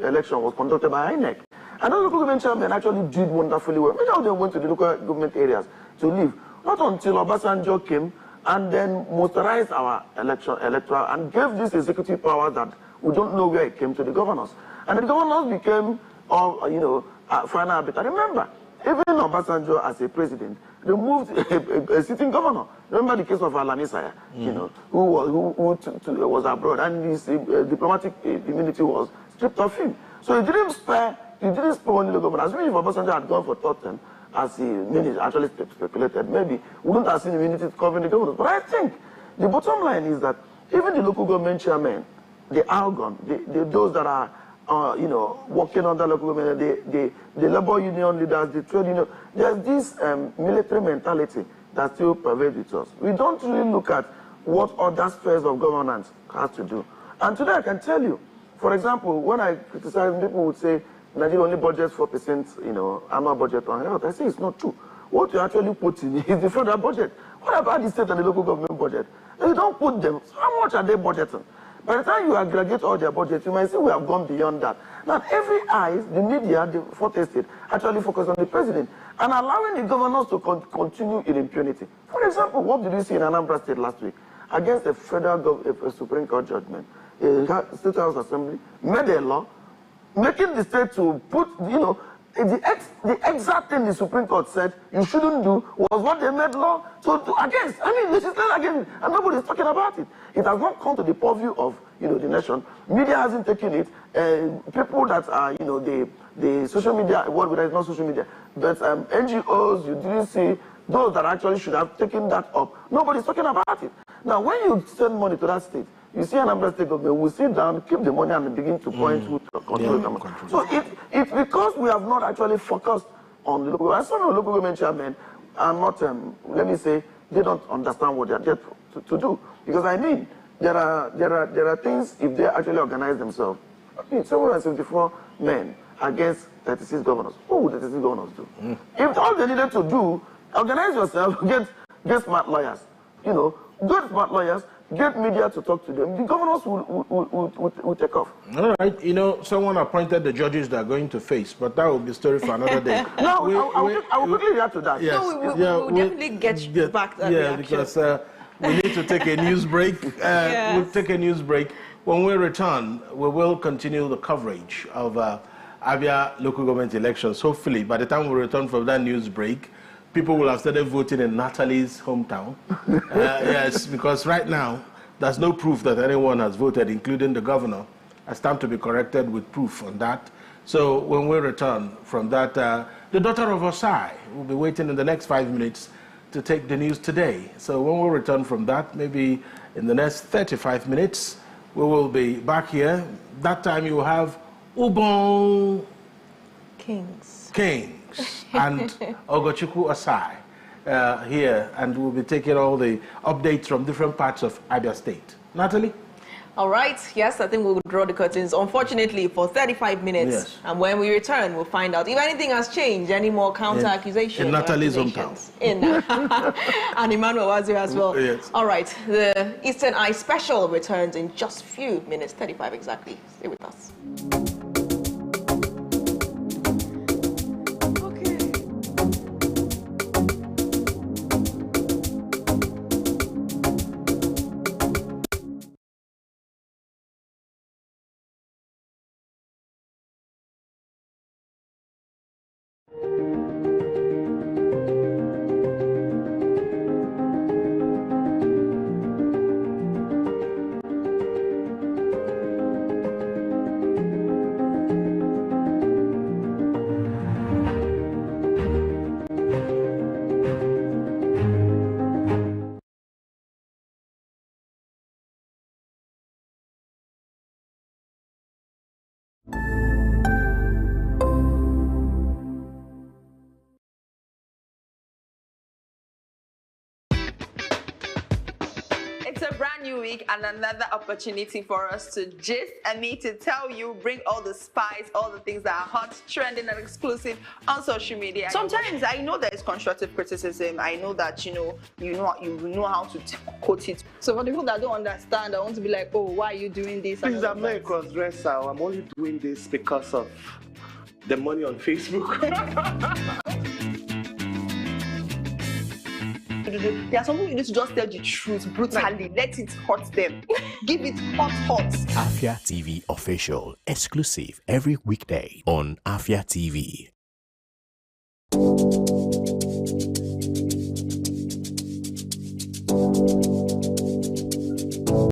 election was conducted by INEC. And those local government chairmen actually did wonderfully well. Many of them went to the local government areas to live. Not until Obasanjo came and then motorized our electoral and gave this executive power that we don't know where it came to the governors. And the governors became, final arbiter. Remember, even Obasanjo as a president removed a sitting governor. Remember the case of Alanisaya, you know, who was abroad, and his diplomatic immunity was stripped of him. So he didn't spare only the governor. As if Obasanjo had gone for third term, as he actually speculated, maybe we wouldn't have seen immunity covering the governors. But I think the bottom line is that even the local government chairmen, the Algon, those that are working under local government, the labor union leaders, the trade union, there's this military mentality that still pervades with us. We don't really look at what other spheres of governance has to do. And today I can tell you, for example, when I criticize, people would say, Nigeria only budgets 4%, annual budget on health. I say it's not true. What you actually put in is the federal budget. What about the state and the local government budget? If you don't put them, how much are they budgeting? By the time you aggregate all their budgets, you might see we have gone beyond that. Now, every eyes, the media, the fourth estate, actually focus on the president and allowing the governors to continue in impunity. For example, what did we see in Anambra State last week? Against a federal Supreme Court judgment, a State House Assembly made a law making the state to put, the exact thing the Supreme Court said you shouldn't do was what they made law against. I mean, this is not against, and nobody's talking about it. It has not come to the purview of, the nation. Media hasn't taken it. People that are, the social media, what is not social media, but NGOs, you didn't see those that actually should have taken that up. Nobody's talking about it. Now, when you send money to that state, you see an Abia State government will sit down, keep the money, and begin to point who to control them. So it's because we have not actually focused on the local. And some of the local government chairmen are not, let me say, they don't understand what they are there to do. Because I mean, there are things, if they actually organize themselves. I mean, 774 men against 36 governors. What would 36 governors do? If all they needed to do, organize yourself, get smart lawyers. You know, get smart lawyers, get media to talk to them. The governors will take off. All right. You know, someone appointed the judges that are going to face, but that will be a story for another day. No, I will quickly react to that. Yes. No, we'll definitely get back to that reaction. Because we need to take a news break. We'll take a news break. When we return, we will continue the coverage of Abia local government elections. Hopefully, by the time we return from that news break, people will have started voting in Natalie's hometown. Yes, because right now, there's no proof that anyone has voted, including the governor. It's time to be corrected with proof on that. So when we return from that, the daughter of Osai will be waiting in the next 5 minutes to take the news today. So when we return from that, maybe in the next 35 minutes, we will be back here. That time you will have Ubon Kings and Ogochukwu Osai here, and we'll be taking all the updates from different parts of Abia State. Natalie? All right, yes, I think we'll draw the curtains, unfortunately, for 35 minutes. Yes. And when we return, we'll find out if anything has changed, any more counter-accusations. In Natalie's hometown. And Emmanuel Wazir as well. Yes. All right, the Eastern Eye Special returns in just a few minutes, 35 exactly. Stay with us. It's a brand new week and another opportunity for us to gist and me to tell you, bring all the spice, all the things that are hot, trending and exclusive on social media. Sometimes I know there is constructive criticism. I know that you know how to quote it. So for the people that don't understand, I want to be like, oh, why are you doing this? Please, I'm not a cross-dresser. I'm only doing this because of the money on Facebook. There are some people you need to just tell the truth brutally. Let it hurt them. Give it hot. Afia TV official, exclusive every weekday on Afia TV.